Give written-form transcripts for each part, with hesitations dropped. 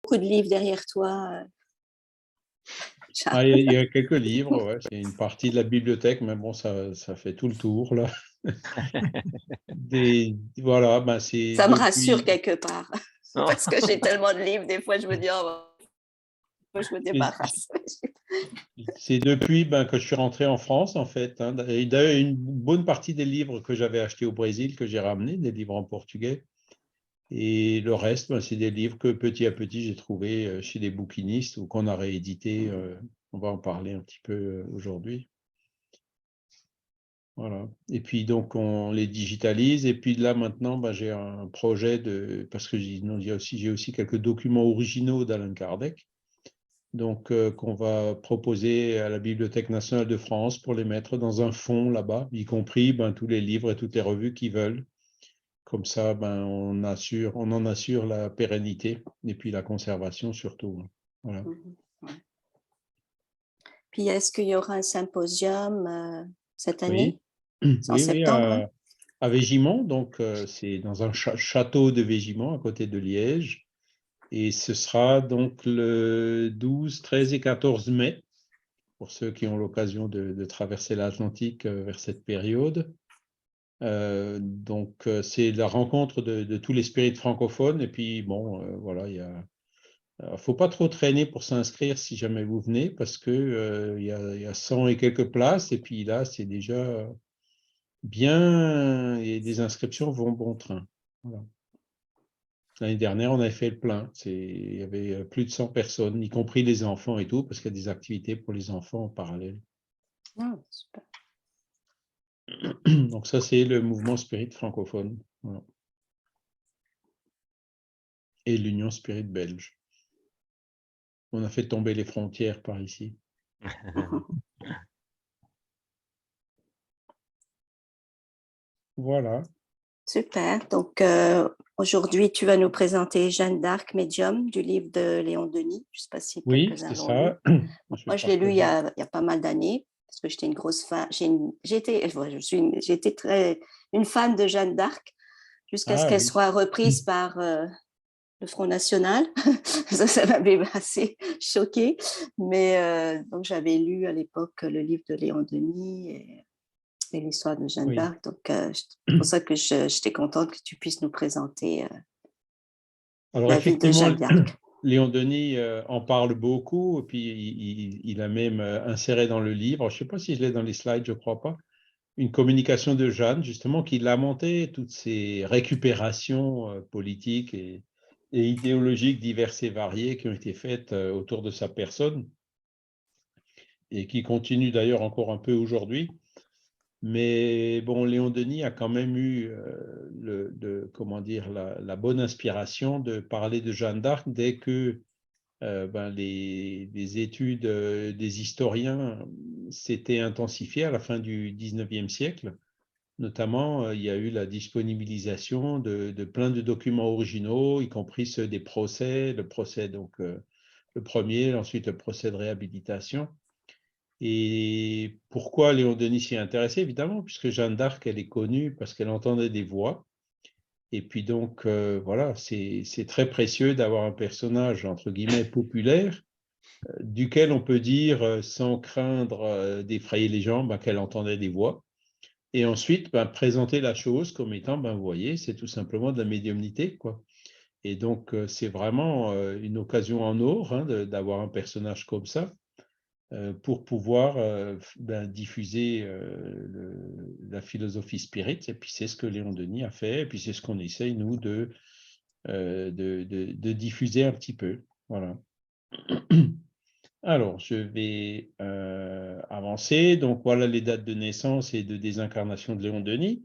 beaucoup de livres derrière toi, Ah, Charles. il y a quelques livres, ouais, c'est une partie de la bibliothèque, mais bon, ça fait tout le tour, là. Voilà, ben, c'est Ça me rassure depuis quelque part parce que j'ai tellement de livres, des fois je me dis: «Oh, faut que je me c'est débarrasse». c'est depuis, ben, que je suis rentré en France, en fait, hein. Et d'ailleurs, une bonne partie des livres que j'avais achetés au Brésil, que j'ai ramenés, des livres en portugais. Et le reste, ben, c'est des livres que petit à petit, j'ai trouvés chez des bouquinistes ou qu'on a réédités. On va en parler un petit peu aujourd'hui. Voilà. Et puis donc on les digitalise. Et puis là maintenant, ben, j'ai un projet parce que j'ai aussi quelques documents originaux d'Alain Kardec, donc qu'on va proposer à la Bibliothèque nationale de France pour les mettre dans un fonds là-bas, y compris ben, tous les livres et toutes les revues qui veulent. Comme ça, ben, on en assure la pérennité et puis la conservation surtout, hein. Voilà. Mmh. Ouais. Puis est-ce qu'il y aura un symposium, cette année? Oui, C'est en oui, oui, septembre, hein? à Végimont, donc c'est dans un château de Végimont à côté de Liège. Et ce sera donc le 12, 13 et 14 mai, pour ceux qui ont l'occasion de traverser l'Atlantique vers cette période. Donc, c'est la rencontre de tous les spirites francophones. Et puis, bon, voilà, faut pas trop traîner pour s'inscrire si jamais vous venez, parce que il y a 100 et quelques places. Et puis là, c'est déjà bien, et les inscriptions vont bon train. Voilà. L'année dernière, on avait fait le plein. Il y avait plus de 100 personnes, y compris les enfants et tout, parce qu'il y a des activités pour les enfants en parallèle. Ah, super. Donc ça, c'est le mouvement spirit francophone. Voilà. Et l'Union spirit belge. On a fait tomber les frontières par ici. Mmh. Voilà. Super, donc aujourd'hui, tu vas nous présenter Jeanne d'Arc médium du livre de Léon Denis. Je ne sais pas si Oui, quelques-uns c'est l'ont lu. ça. Je vais Moi, je l'ai lu partager. il y a pas mal d'années parce que j'étais une grosse fan. J'ai été très une fan de Jeanne d'Arc jusqu'à ce Ah qu'elle oui. soit reprise par le Front National. Ça m'avait assez choquée. Mais donc, j'avais lu à l'époque le livre de Léon Denis et l'histoire de Jeanne Oui. d'Arc. Donc, c'est pour ça que j'étais contente que tu puisses nous présenter Alors la vie de effectivement, Jeanne d'Arc. Léon Denis en parle beaucoup, et puis il a même inséré dans le livre, je ne sais pas si je l'ai dans les slides, je ne crois pas, une communication de Jeanne, justement, qui lamentait toutes ces récupérations politiques et idéologiques diverses et variées qui ont été faites autour de sa personne, et qui continuent d'ailleurs encore un peu aujourd'hui. Mais bon, Léon Denis a quand même eu comment dire, la bonne inspiration de parler de Jeanne d'Arc dès que ben, les études des historiens s'étaient intensifiées à la fin du 19e siècle. Notamment, il y a eu la disponibilisation de plein de documents originaux, y compris ceux des procès, le procès donc le premier, ensuite le procès de réhabilitation. Et pourquoi Léon Denis s'y est intéressé? Évidemment, puisque Jeanne d'Arc, elle est connue parce qu'elle entendait des voix. Et puis donc, voilà, c'est très précieux d'avoir un personnage, entre guillemets, populaire, duquel on peut dire, sans craindre d'effrayer les gens, ben, qu'elle entendait des voix. Et ensuite, ben, présenter la chose comme étant, ben, vous voyez, c'est tout simplement de la médiumnité, quoi. Et donc, c'est vraiment une occasion en or, hein, d'avoir un personnage comme ça pour pouvoir ben, diffuser la philosophie spirit. Et puis, c'est ce que Léon Denis a fait. Et puis, c'est ce qu'on essaye, nous, de diffuser un petit peu. Voilà. Alors, je vais avancer. Donc, voilà les dates de naissance et de désincarnation de Léon Denis.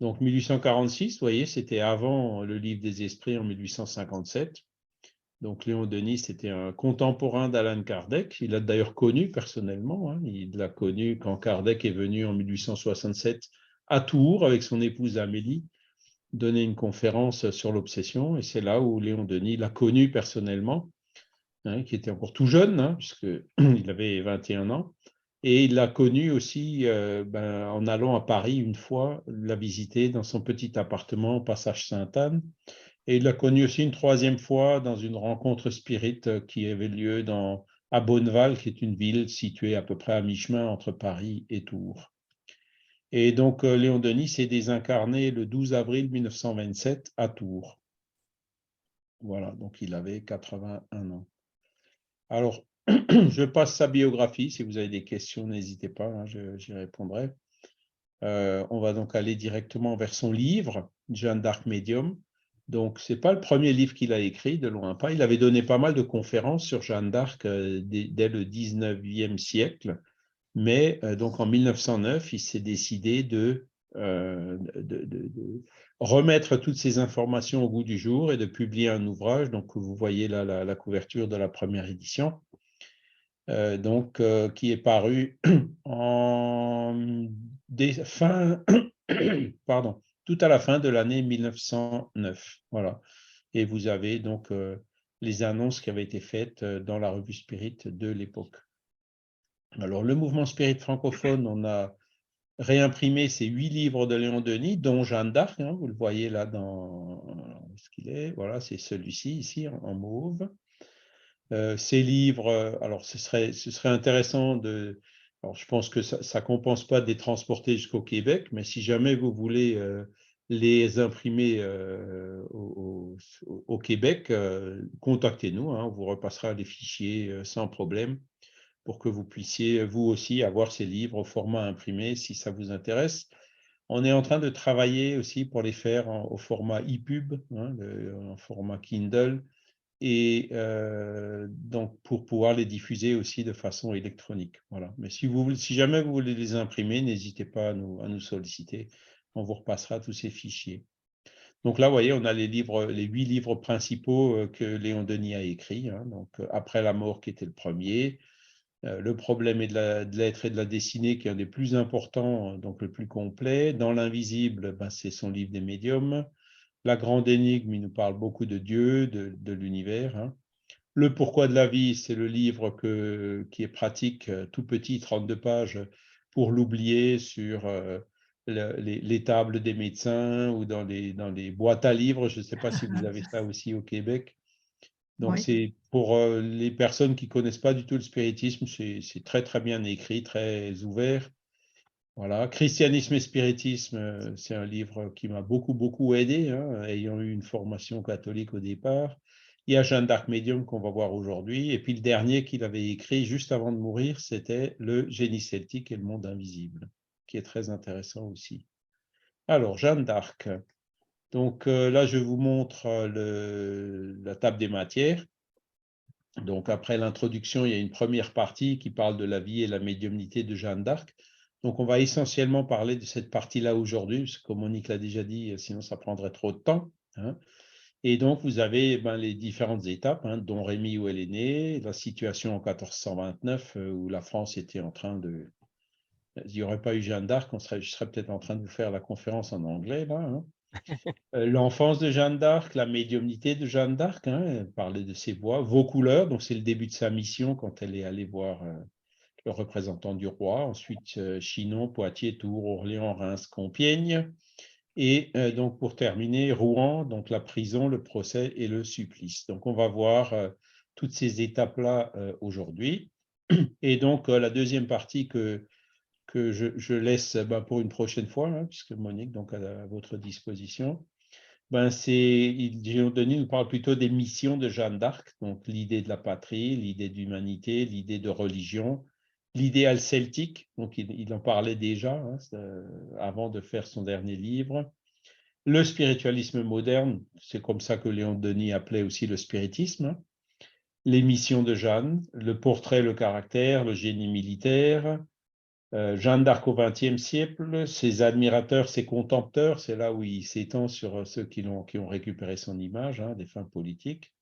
Donc, 1846, vous voyez, c'était avant le livre des esprits en 1857. Donc, Léon Denis, c'était un contemporain d'Alan Kardec. Il l'a d'ailleurs connu personnellement, hein. Il l'a connu quand Kardec est venu en 1867 à Tours avec son épouse Amélie donner une conférence sur l'obsession. Et c'est là où Léon Denis l'a connu personnellement, hein, qui était encore tout jeune, hein, puisqu'il avait 21 ans. Et il l'a connu aussi ben, en allant à Paris une fois, l'a visité dans son petit appartement, passage Sainte-Anne. Et il l'a connu aussi une troisième fois dans une rencontre spirit qui avait lieu à Bonneval, qui est une ville située à peu près à mi-chemin entre Paris et Tours. Et donc, Léon Denis s'est désincarné le 12 avril 1927 à Tours. Voilà, donc il avait 81 ans. Alors, je passe sa biographie. Si vous avez des questions, n'hésitez pas, hein, j'y répondrai. On va donc aller directement vers son livre, Jeanne d'Arc Médium. Donc, ce n'est pas le premier livre qu'il a écrit, de loin pas. Il avait donné pas mal de conférences sur Jeanne d'Arc dès le 19e siècle. Mais donc en 1909, il s'est décidé de remettre toutes ces informations au goût du jour et de publier un ouvrage. Donc, vous voyez là la couverture de la première édition, qui est paru pardon, tout à la fin de l'année 1909. Voilà. Et vous avez donc les annonces qui avaient été faites dans la revue Spirit de l'époque. Alors, le mouvement Spirit francophone, on a réimprimé ces 8 livres de Léon Denis, dont Jeanne d'Arc, hein, vous le voyez là dans ce qu'il est. Voilà, c'est celui-ci, ici, en mauve. Ces livres, alors ce serait intéressant de. Alors, je pense que ça ne compense pas de les transporter jusqu'au Québec, mais si jamais vous voulez les imprimer au Québec, contactez-nous, hein, on vous repassera les fichiers sans problème pour que vous puissiez, vous aussi, avoir ces livres au format imprimé si ça vous intéresse. On est en train de travailler aussi pour les faire au format EPUB, hein, en format Kindle, et donc pour pouvoir les diffuser aussi de façon électronique. Voilà. Mais si jamais vous voulez les imprimer, n'hésitez pas à nous solliciter. On vous repassera tous ces fichiers. Donc là, vous voyez, on a les 8 livres principaux que Léon Denis a écrits. Hein, donc, Après la mort, qui était le premier, Le problème est de l'être et de la dessinée, qui est un des plus importants, donc le plus complet. Dans l'invisible, ben, c'est son livre des médiums. La grande énigme, il nous parle beaucoup de Dieu, de l'univers. Hein. Le pourquoi de la vie, c'est le livre qui est pratique, tout petit, 32 pages, pour l'oublier sur les tables des médecins ou dans les boîtes à livres. Je ne sais pas si vous avez ça aussi au Québec. Donc, Oui. c'est pour les personnes qui ne connaissent pas du tout le spiritisme, c'est très, très bien écrit, très ouvert. Voilà. Christianisme et spiritisme, c'est un livre qui m'a beaucoup, beaucoup aidé, hein, ayant eu une formation catholique au départ. Il y a Jeanne d'Arc Médium qu'on va voir aujourd'hui. Et puis, le dernier qu'il avait écrit juste avant de mourir, c'était Le génie celtique et le monde invisible, qui est très intéressant aussi. Alors, Jeanne d'Arc. Donc là, je vous montre la table des matières. Donc, après l'introduction, il y a une première partie qui parle de la vie et la médiumnité de Jeanne d'Arc. Donc, on va essentiellement parler de cette partie-là aujourd'hui, parce que comme Monique l'a déjà dit, sinon ça prendrait trop de temps. Hein. Et donc, vous avez les différentes étapes, hein, dont Rémy, où elle est née, la situation en 1429, où la France était en train de... Il n'y aurait pas eu Jeanne d'Arc, je serais peut-être en train de vous faire la conférence en anglais, là. Hein. L'enfance de Jeanne d'Arc, la médiumnité de Jeanne d'Arc, hein, elle parlait de ses voix, vos couleurs, donc c'est le début de sa mission quand elle est allée voir le représentant du roi, ensuite Chinon, Poitiers, Tours, Orléans, Reims, Compiègne, et donc pour terminer, Rouen, donc la prison, le procès et le supplice. Donc on va voir toutes ces étapes-là aujourd'hui. Et donc la deuxième partie que je laisse pour une prochaine fois, hein, puisque Monique, donc à votre disposition. Denis nous parle plutôt des missions de Jeanne d'Arc, donc l'idée de la patrie, l'idée d'humanité, l'idée de religion, l'idéal celtique, donc il en parlait déjà hein, avant de faire son dernier livre. Le spiritualisme moderne, c'est comme ça que Léon Denis appelait aussi le spiritisme. Hein. Les missions de Jeanne, le portrait, le caractère, le génie militaire, Jeanne d'Arc au XXe siècle, ses admirateurs, ses contempteurs, c'est là où il s'étend sur ceux qui ont récupéré son image, hein, des fins politiques.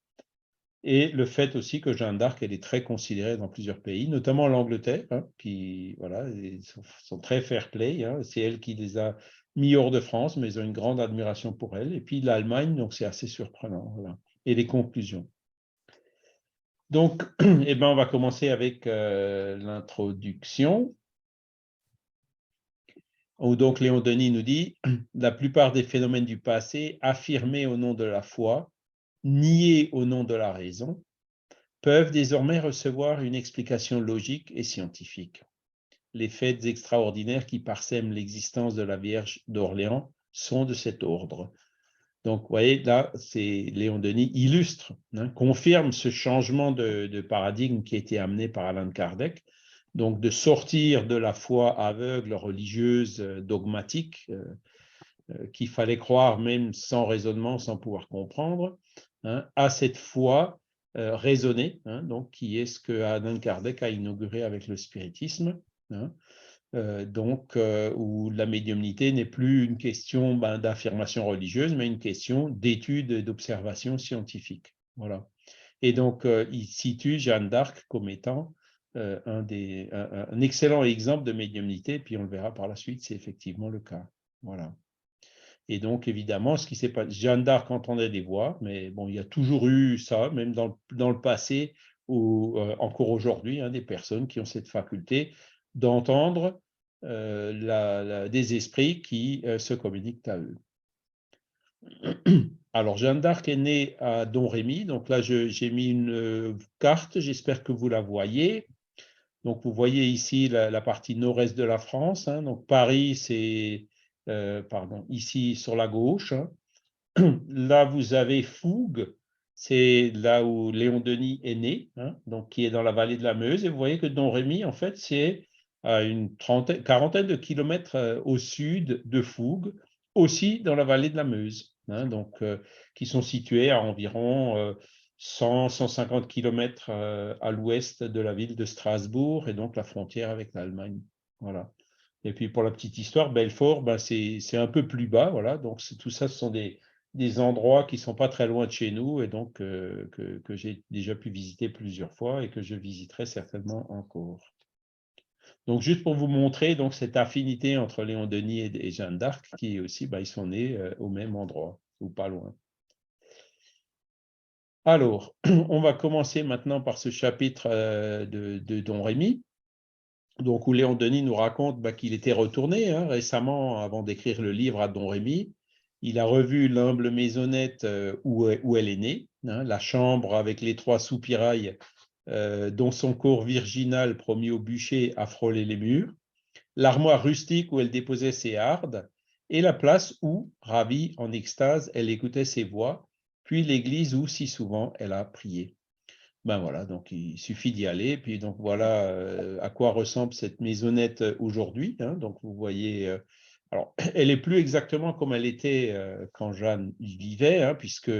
Et le fait aussi que Jeanne d'Arc, elle est très considérée dans plusieurs pays, notamment l'Angleterre, hein, qui voilà, sont très fair-play. Hein, c'est elle qui les a mis hors de France, mais ils ont une grande admiration pour elle. Et puis l'Allemagne, donc c'est assez surprenant. Voilà. Et les conclusions. Donc, on va commencer avec l'introduction. Où donc Léon Denis nous dit « La plupart des phénomènes du passé, affirmés au nom de la foi, niés au nom de la raison, peuvent désormais recevoir une explication logique et scientifique. Les faits extraordinaires qui parsèment l'existence de la Vierge d'Orléans sont de cet ordre. » Donc, vous voyez, là, c'est Léon Denis illustre, confirme ce changement de paradigme qui a été amené par Allan Kardec, donc de sortir de la foi aveugle, religieuse, dogmatique, qu'il fallait croire même sans raisonnement, sans pouvoir comprendre, à cette foi raisonnée, donc qui est ce que Allan Kardec a inauguré avec le spiritisme, où la médiumnité n'est plus une question d'affirmation religieuse, mais une question d'étude et d'observation scientifique. Voilà. Et donc, il situe Jeanne d'Arc comme étant un excellent exemple de médiumnité, puis on le verra par la suite, c'est effectivement le cas. Voilà. Et donc, évidemment, ce qui s'est passé, Jeanne d'Arc entendait des voix, mais bon, il y a toujours eu ça, même dans le passé, ou encore aujourd'hui, des personnes qui ont cette faculté d'entendre des esprits qui se communiquent à eux. Alors, Jeanne d'Arc est née à Domrémy. Donc là, j'ai mis une carte, j'espère que vous la voyez. Donc, vous voyez ici la partie nord-est de la France. Donc, Paris, c'est, ici sur la gauche. Là, vous avez Fougue, c'est là où Léon Denis est né, donc qui est dans la vallée de la Meuse. Et vous voyez que Domrémy, en fait, c'est à une quarantaine de kilomètres au sud de Fougue, aussi dans la vallée de la Meuse, donc qui sont situés à environ 100-150 kilomètres à l'ouest de la ville de Strasbourg et donc la frontière avec l'Allemagne. Voilà. Et puis pour la petite histoire, Belfort, c'est un peu plus bas, voilà. Donc tout ça, ce sont des endroits qui ne sont pas très loin de chez nous et donc que j'ai déjà pu visiter plusieurs fois et que je visiterai certainement encore. Donc, juste pour vous montrer donc, cette affinité entre Léon Denis et Jeanne d'Arc, qui aussi, ils sont nés au même endroit, ou pas loin. Alors, on va commencer maintenant par ce chapitre de Domrémy, donc, où Léon Denis nous raconte qu'il était retourné récemment, avant d'écrire le livre à Domrémy. Il a revu l'humble maisonnette où elle est née, la chambre avec les 3 soupirails dont son corps virginal promis au bûcher a frôlé les murs, l'armoire rustique où elle déposait ses hardes, et la place où, ravie en extase, elle écoutait ses voix, puis l'église où si souvent elle a prié. Voilà, donc il suffit d'y aller. Puis donc voilà à quoi ressemble cette maisonnette aujourd'hui. Donc vous voyez, alors elle est plus exactement comme elle était quand Jeanne y vivait, puisque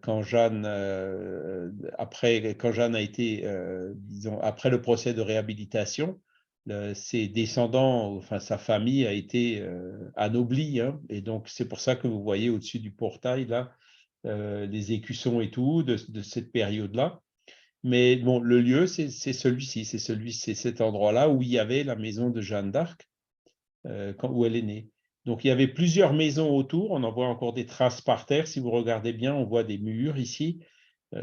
quand Jeanne a été, disons, après le procès de réhabilitation, ses descendants, enfin sa famille a été anoblie, et donc c'est pour ça que vous voyez au-dessus du portail là les écussons et tout de cette période-là. Mais bon, le lieu, c'est celui-ci, c'est cet endroit-là où il y avait la maison de Jeanne d'Arc, où elle est née. Donc, il y avait plusieurs maisons autour. On en voit encore des traces par terre. Si vous regardez bien, on voit des murs ici.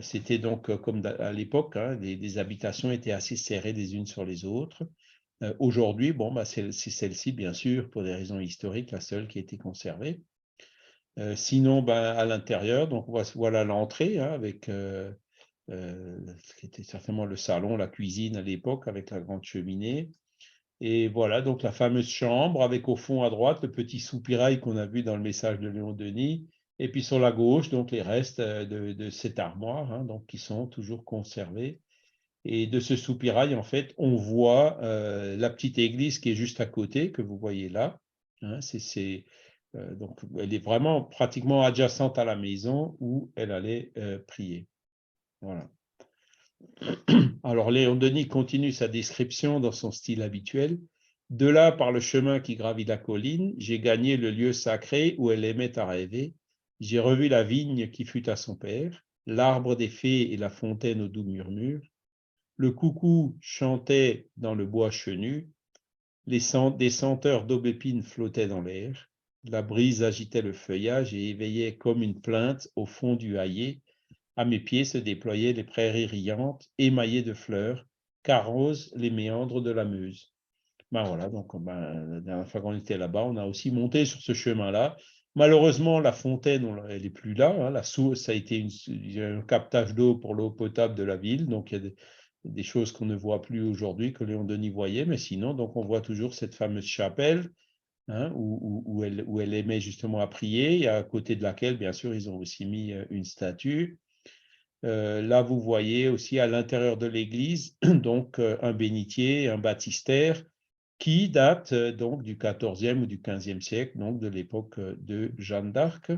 C'était donc, comme à l'époque, des habitations étaient assez serrées les unes sur les autres. Aujourd'hui, c'est celle-ci, bien sûr, pour des raisons historiques, la seule qui a été conservée. Sinon, à l'intérieur, donc voilà l'entrée avec ce qui était certainement le salon, la cuisine à l'époque, avec la grande cheminée. Et voilà, donc la fameuse chambre, avec au fond à droite le petit soupirail qu'on a vu dans le message de Léon Denis. Et puis sur la gauche, donc les restes de cette armoire, donc qui sont toujours conservés. Et de ce soupirail, en fait, on voit la petite église qui est juste à côté, que vous voyez là. Donc, elle est vraiment pratiquement adjacente à la maison où elle allait prier. Voilà. Alors, Léon Denis continue sa description dans son style habituel. De là, par le chemin qui gravit la colline, j'ai gagné le lieu sacré où elle aimait à rêver. J'ai revu la vigne qui fut à son père, l'arbre des fées et la fontaine aux doux murmures. Le coucou chantait dans le bois chenu, des senteurs d'aubépine flottaient dans l'air, la brise agitait le feuillage et éveillait comme une plainte au fond du hayet. À mes pieds se déployaient les prairies riantes, émaillées de fleurs, qu'arrosent les méandres de la Meuse. Ben voilà, donc la dernière fois qu'on était là-bas, on a aussi monté sur ce chemin-là. Malheureusement, la fontaine, elle n'est plus là. Hein. La source, ça a été un captage d'eau pour l'eau potable de la ville. Donc, il y a des choses qu'on ne voit plus aujourd'hui, que Léon Denis voyait. Mais sinon, donc, on voit toujours cette fameuse chapelle, hein, où elle aimait justement à prier, et à côté de laquelle, bien sûr, ils ont aussi mis une statue. Là, vous voyez aussi à l'intérieur de l'église donc un bénitier, un baptistère qui date donc du XIVe ou du XVe siècle, donc de l'époque de Jeanne d'Arc.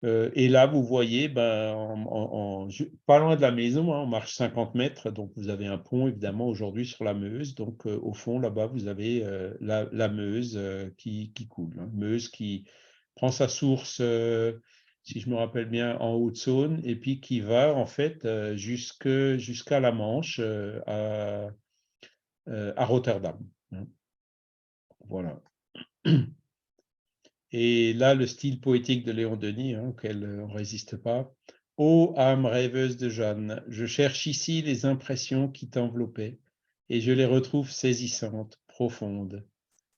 Et là, vous voyez, pas loin de la maison, hein, on marche 50 mètres, donc vous avez un pont évidemment aujourd'hui sur la Meuse. Donc au fond, là-bas, vous avez la Meuse qui coule. Hein. Meuse qui prend sa source, si je me rappelle bien, en Haute-Saône, et puis qui va en fait jusqu'à la Manche, à Rotterdam. Hein. Voilà. Et là, le style poétique de Léon Denis, hein, auquel on ne résiste pas. Ô âme rêveuse de Jeanne, je cherche ici les impressions qui t'enveloppaient, et je les retrouve saisissantes, profondes.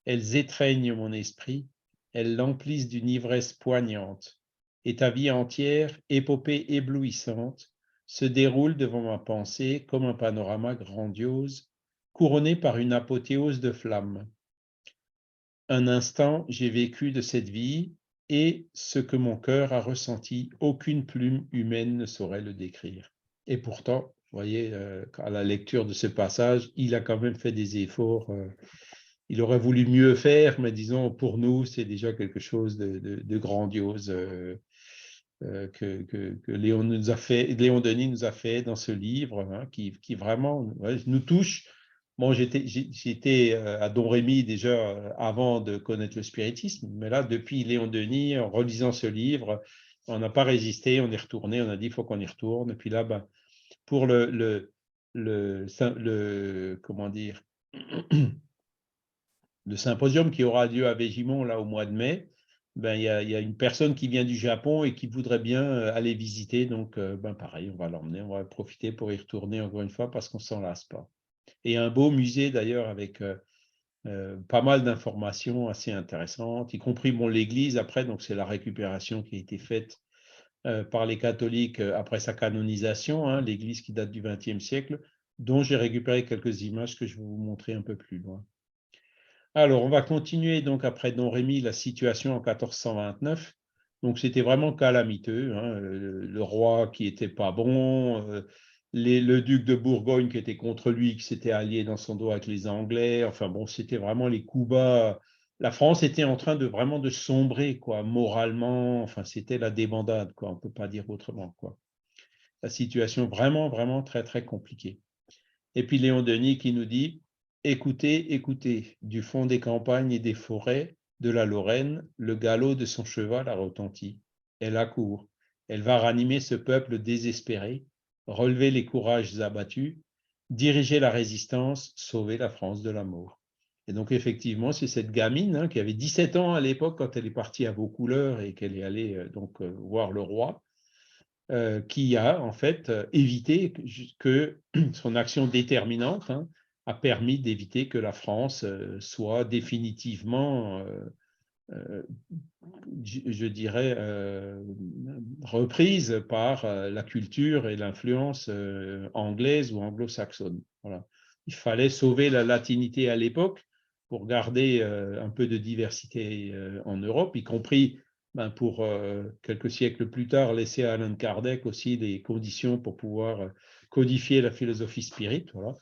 Elles étreignent mon esprit, elles l'emplissent d'une ivresse poignante, et ta vie entière, épopée éblouissante, se déroule devant ma pensée comme un panorama grandiose, couronné par une apothéose de flammes. Un instant, j'ai vécu de cette vie, et ce que mon cœur a ressenti, aucune plume humaine ne saurait le décrire. Et pourtant, vous voyez, à la lecture de ce passage, il a quand même fait des efforts. Il aurait voulu mieux faire, mais disons, pour nous, c'est déjà quelque chose de grandiose que Léon Denis nous a fait dans ce livre, hein, qui vraiment nous touche. Bon, j'étais à Don Rémy déjà avant de connaître le spiritisme, mais là, depuis Léon Denis, en relisant ce livre, on n'a pas résisté, on est retourné, on a dit il faut qu'on y retourne. Et puis là, pour comment dire, le symposium qui aura lieu à Végimont là au mois de mai, il y a une personne qui vient du Japon et qui voudrait bien aller visiter. Donc, pareil, on va l'emmener, on va profiter pour y retourner encore une fois parce qu'on ne s'en lasse pas. Et un beau musée d'ailleurs avec pas mal d'informations assez intéressantes, y compris l'église après, donc c'est la récupération qui a été faite par les catholiques après sa canonisation, hein, l'église qui date du XXe siècle, dont j'ai récupéré quelques images que je vais vous montrer un peu plus loin. Alors, on va continuer donc après Don Rémy, la situation en 1429. Donc, c'était vraiment calamiteux. Hein, le roi qui était pas bon, le duc de Bourgogne qui était contre lui, qui s'était allié dans son dos avec les Anglais. Enfin bon, c'était vraiment les coups bas. La France était en train de vraiment de sombrer, quoi, moralement. Enfin, c'était la débandade, quoi. On peut pas dire autrement, quoi. La situation vraiment, vraiment très, très compliquée. Et puis Léon Denis qui nous dit « Écoutez, écoutez, du fond des campagnes et des forêts de la Lorraine, le galop de son cheval a retenti. Elle accourt, elle va ranimer ce peuple désespéré, relever les courages abattus, diriger la résistance, sauver la France de la mort. » Et donc effectivement, c'est cette gamine qui avait 17 ans à l'époque quand elle est partie à Vaucouleurs et qu'elle est allée voir le roi, qui a en fait évité que son action déterminante a permis d'éviter que la France soit définitivement, je dirais, reprise par la culture et l'influence anglaise ou anglo-saxonne. Voilà. Il fallait sauver la latinité à l'époque pour garder un peu de diversité en Europe, y compris pour quelques siècles plus tard laisser à Allan Kardec aussi des conditions pour pouvoir codifier la philosophie spirit. Voilà.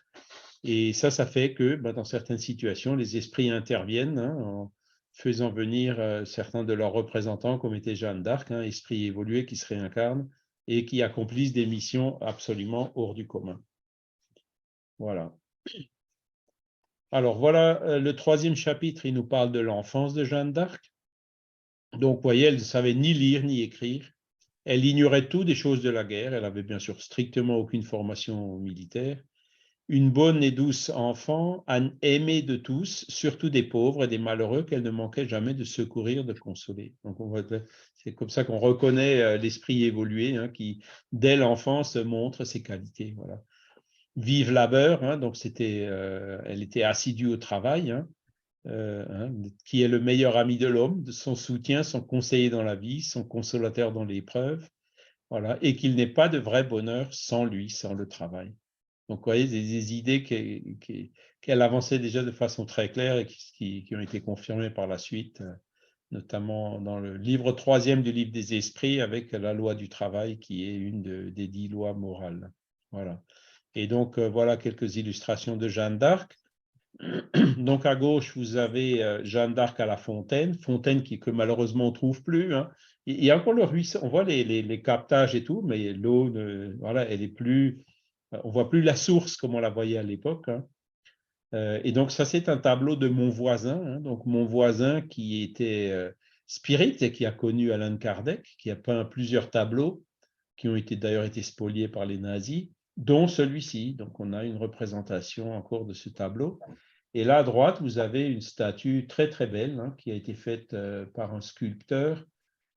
Et ça fait que dans certaines situations, les esprits interviennent en faisant venir certains de leurs représentants, comme était Jeanne d'Arc, esprit évolué qui se réincarne et qui accomplissent des missions absolument hors du commun. Voilà. Alors voilà, le troisième chapitre, il nous parle de l'enfance de Jeanne d'Arc. Donc, vous voyez, elle ne savait ni lire ni écrire. Elle ignorait tout des choses de la guerre. Elle avait bien sûr strictement aucune formation militaire. Une bonne et douce enfant, aimée de tous, surtout des pauvres et des malheureux qu'elle ne manquait jamais de secourir, de consoler. Donc, c'est comme ça qu'on reconnaît l'esprit évolué qui, dès l'enfance, montre ses qualités. Voilà. vive labeur, hein, donc elle était assidue au travail, hein, qui est le meilleur ami de l'homme, de son soutien, son conseiller dans la vie, son consolateur dans l'épreuve, voilà, et qu'il n'est pas de vrai bonheur sans lui, sans le travail. Donc, vous voyez, des idées qu'elle avançait déjà de façon très claire et qui ont été confirmées par la suite, notamment dans le livre 3e du livre des esprits, avec la loi du travail, qui est une des 10 lois morales. Voilà. Et donc, voilà quelques illustrations de Jeanne d'Arc. Donc, à gauche, vous avez Jeanne d'Arc à la fontaine, que malheureusement on ne trouve plus, hein. Il y a encore le ruisseau, on voit les captages et tout, mais l'eau, voilà, elle est plus, on ne voit plus la source comme on la voyait à l'époque, hein. Et donc, ça, c'est un tableau de mon voisin, hein. Donc, mon voisin qui était spirit et qui a connu Allan Kardec, qui a peint plusieurs tableaux qui ont d'ailleurs été spoliés par les nazis, dont celui-ci. Donc, on a une représentation encore de ce tableau. Et là, à droite, vous avez une statue très, très belle, hein, qui a été faite par un sculpteur,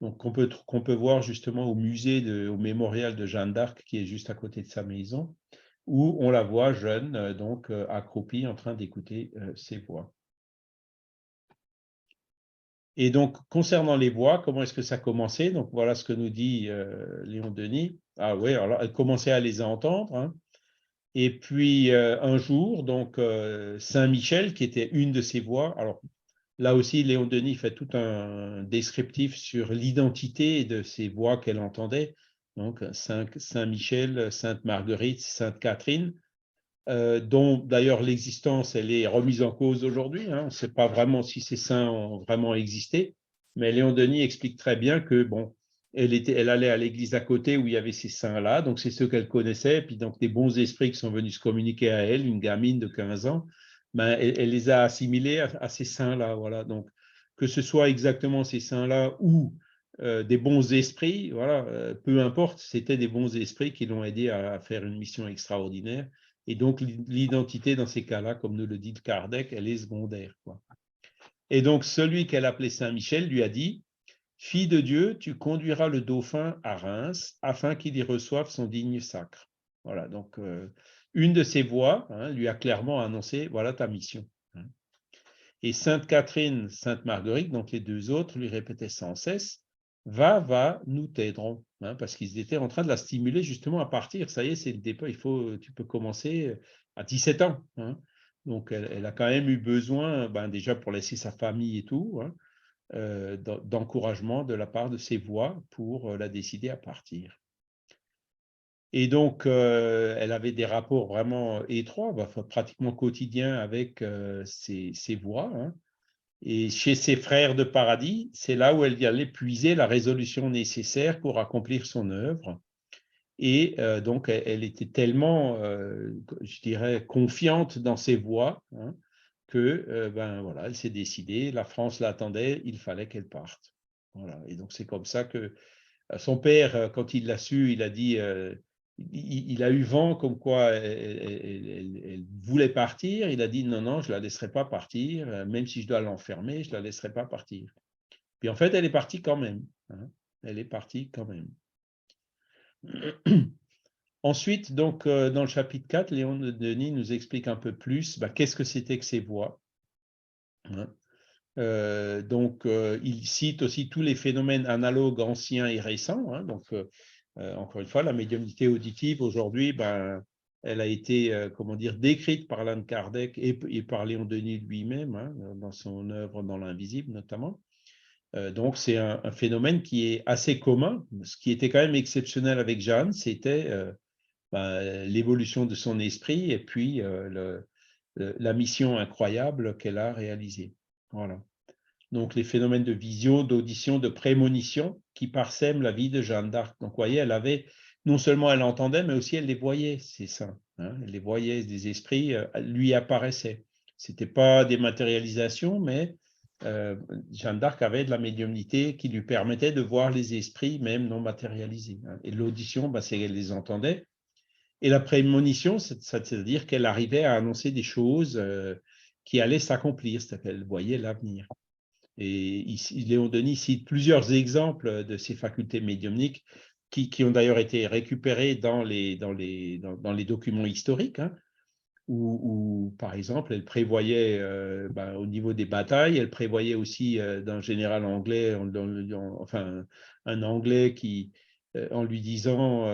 donc qu'on peut voir justement au musée, au mémorial de Jeanne d'Arc, qui est juste à côté de sa maison, où on la voit jeune, donc accroupie, en train d'écouter ses voix. Et donc, concernant les voix, comment est-ce que ça commençait? Donc, voilà ce que nous dit Léon Denis. Ah oui, alors elle commençait à les entendre, hein. Et puis, un jour, donc, Saint-Michel, qui était une de ses voix, alors là aussi, Léon Denis fait tout un descriptif sur l'identité de ces voix qu'elle entendait. Donc, Saint-Michel, Sainte-Marguerite, Sainte-Catherine, dont d'ailleurs l'existence, elle est remise en cause aujourd'hui, hein. On ne sait pas vraiment si ces saints ont vraiment existé, mais Léon Denis explique très bien que, bon, elle allait à l'église à côté où il y avait ces saints-là, donc c'est ceux qu'elle connaissait, puis donc des bons esprits qui sont venus se communiquer à elle, une gamine de 15 ans, ben, elle les a assimilés à ces saints-là, voilà. Donc, que ce soit exactement ces saints-là ou des bons esprits, voilà, peu importe, c'était des bons esprits qui l'ont aidé à faire une mission extraordinaire. Et donc, l'identité dans ces cas-là, comme nous le dit Kardec, elle est secondaire, quoi. Et donc, celui qu'elle appelait Saint-Michel lui a dit, « Fille de Dieu, tu conduiras le dauphin à Reims afin qu'il y reçoive son digne sacre. » Voilà, donc une de ses voix, hein, lui a clairement annoncé, voilà ta mission, hein. Et Sainte Catherine, Sainte Marguerite, donc les deux autres, lui répétaient sans cesse, va, nous t'aiderons, hein, parce qu'ils étaient en train de la stimuler justement à partir. Ça y est, c'est le départ, tu peux commencer à 17 ans, hein. Donc, elle a quand même eu besoin, ben, déjà pour laisser sa famille et tout, hein, d'encouragement de la part de ses voix pour la décider à partir. Et donc, elle avait des rapports vraiment étroits, pratiquement quotidiens avec ses voix, hein. Et chez ses frères de paradis, c'est là où elle allait puiser la résolution nécessaire pour accomplir son œuvre. Et donc, elle était tellement, je dirais, confiante dans ses voix, hein, que, ben voilà, elle s'est décidée, la France l'attendait, il fallait qu'elle parte. Voilà. Et donc, c'est comme ça que son père, quand il l'a su, il a dit, il a eu vent comme quoi elle voulait partir. Il a dit non, non, je ne la laisserai pas partir, même si je dois l'enfermer, je ne la laisserai pas partir. Puis en fait, elle est partie quand même, hein. Elle est partie quand même. Ensuite, donc, dans le chapitre 4, Léon Denis nous explique un peu plus qu'est-ce que c'était que ces voix, hein. Donc, il cite aussi tous les phénomènes analogues anciens et récents, hein. Donc, encore une fois, la médiumnité auditive aujourd'hui, ben, elle a été, comment dire, décrite par Allan Kardec et par Léon Denis lui-même, hein, dans son œuvre Dans l'invisible notamment. Donc, c'est un phénomène qui est assez commun. Ce qui était quand même exceptionnel avec Jeanne, c'était ben, l'évolution de son esprit et puis la mission incroyable qu'elle a réalisée. Voilà. Donc, les phénomènes de vision, d'audition, de prémonition qui parsèment la vie de Jeanne d'Arc. Donc, vous voyez, elle avait, non seulement elle entendait, mais aussi elle les voyait, ces saints, hein. Elle les voyait, des esprits lui apparaissaient. Ce n'était pas des matérialisations, mais Jeanne d'Arc avait de la médiumnité qui lui permettait de voir les esprits, même non matérialisés, hein. Et l'audition, ben, c'est qu'elle les entendait. Et la prémonition, c'est-à-dire qu'elle arrivait à annoncer des choses qui allaient s'accomplir, c'est-à-dire qu'elle voyait l'avenir. Et ici, Léon Denis cite plusieurs exemples de ces facultés médiumniques, qui ont d'ailleurs été récupérés dans les documents historiques, hein, où, par exemple, elle prévoyait, au niveau des batailles, elle prévoyait aussi d'un général anglais, enfin, un Anglais qui, en lui disant,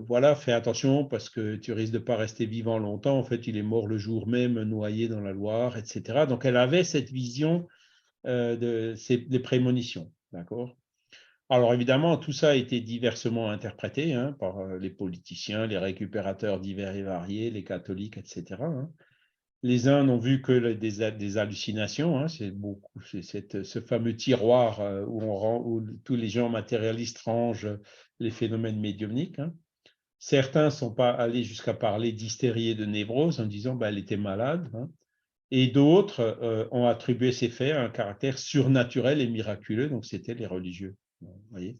voilà, fais attention parce que tu risques de ne pas rester vivant longtemps. En fait, il est mort le jour même, noyé dans la Loire, etc. Donc, elle avait cette vision des prémonitions, d'accord? Alors évidemment, tout ça a été diversement interprété, hein, par les politiciens, les récupérateurs divers et variés, les catholiques, etc., hein. Les uns n'ont vu que des hallucinations, hein, c'est ce fameux tiroir où tous les gens matérialistes rangent les phénomènes médiumniques, hein. Certains ne sont pas allés jusqu'à parler d'hystérie et de névrose en disant elle était malade, hein. Et d'autres ont attribué ces faits à un caractère surnaturel et miraculeux, donc c'était les religieux. Vous voyez.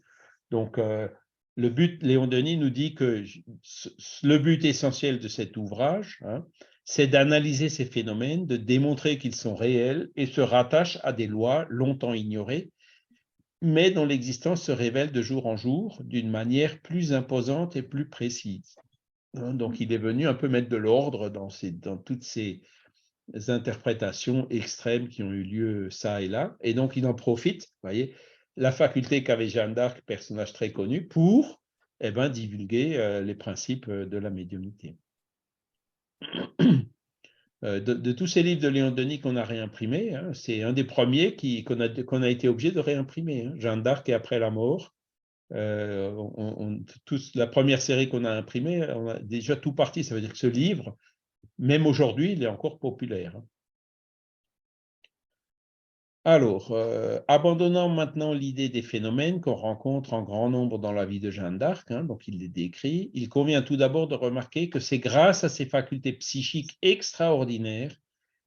Donc, le but, Léon Denis nous dit que le but essentiel de cet ouvrage, hein, c'est d'analyser ces phénomènes, de démontrer qu'ils sont réels et se rattachent à des lois longtemps ignorées, mais dont l'existence se révèle de jour en jour d'une manière plus imposante et plus précise. Donc, il est venu un peu mettre de l'ordre dans toutes ces interprétations extrêmes qui ont eu lieu ça et là. Et donc, il en profite, vous voyez, la faculté qu'avait Jeanne d'Arc, personnage très connu, pour divulguer les principes de la médiumnité. De tous ces livres de Léon Denis qu'on a réimprimés, hein, c'est un des premiers qu'on a été obligé de réimprimer, hein, Jeanne d'Arc et après la mort. La première série qu'on a imprimée, on a déjà tout parti. Ça veut dire que ce livre, même aujourd'hui, il est encore populaire. Alors, abandonnant maintenant l'idée des phénomènes qu'on rencontre en grand nombre dans la vie de Jeanne d'Arc, hein, donc il les décrit, il convient tout d'abord de remarquer que c'est grâce à ses facultés psychiques extraordinaires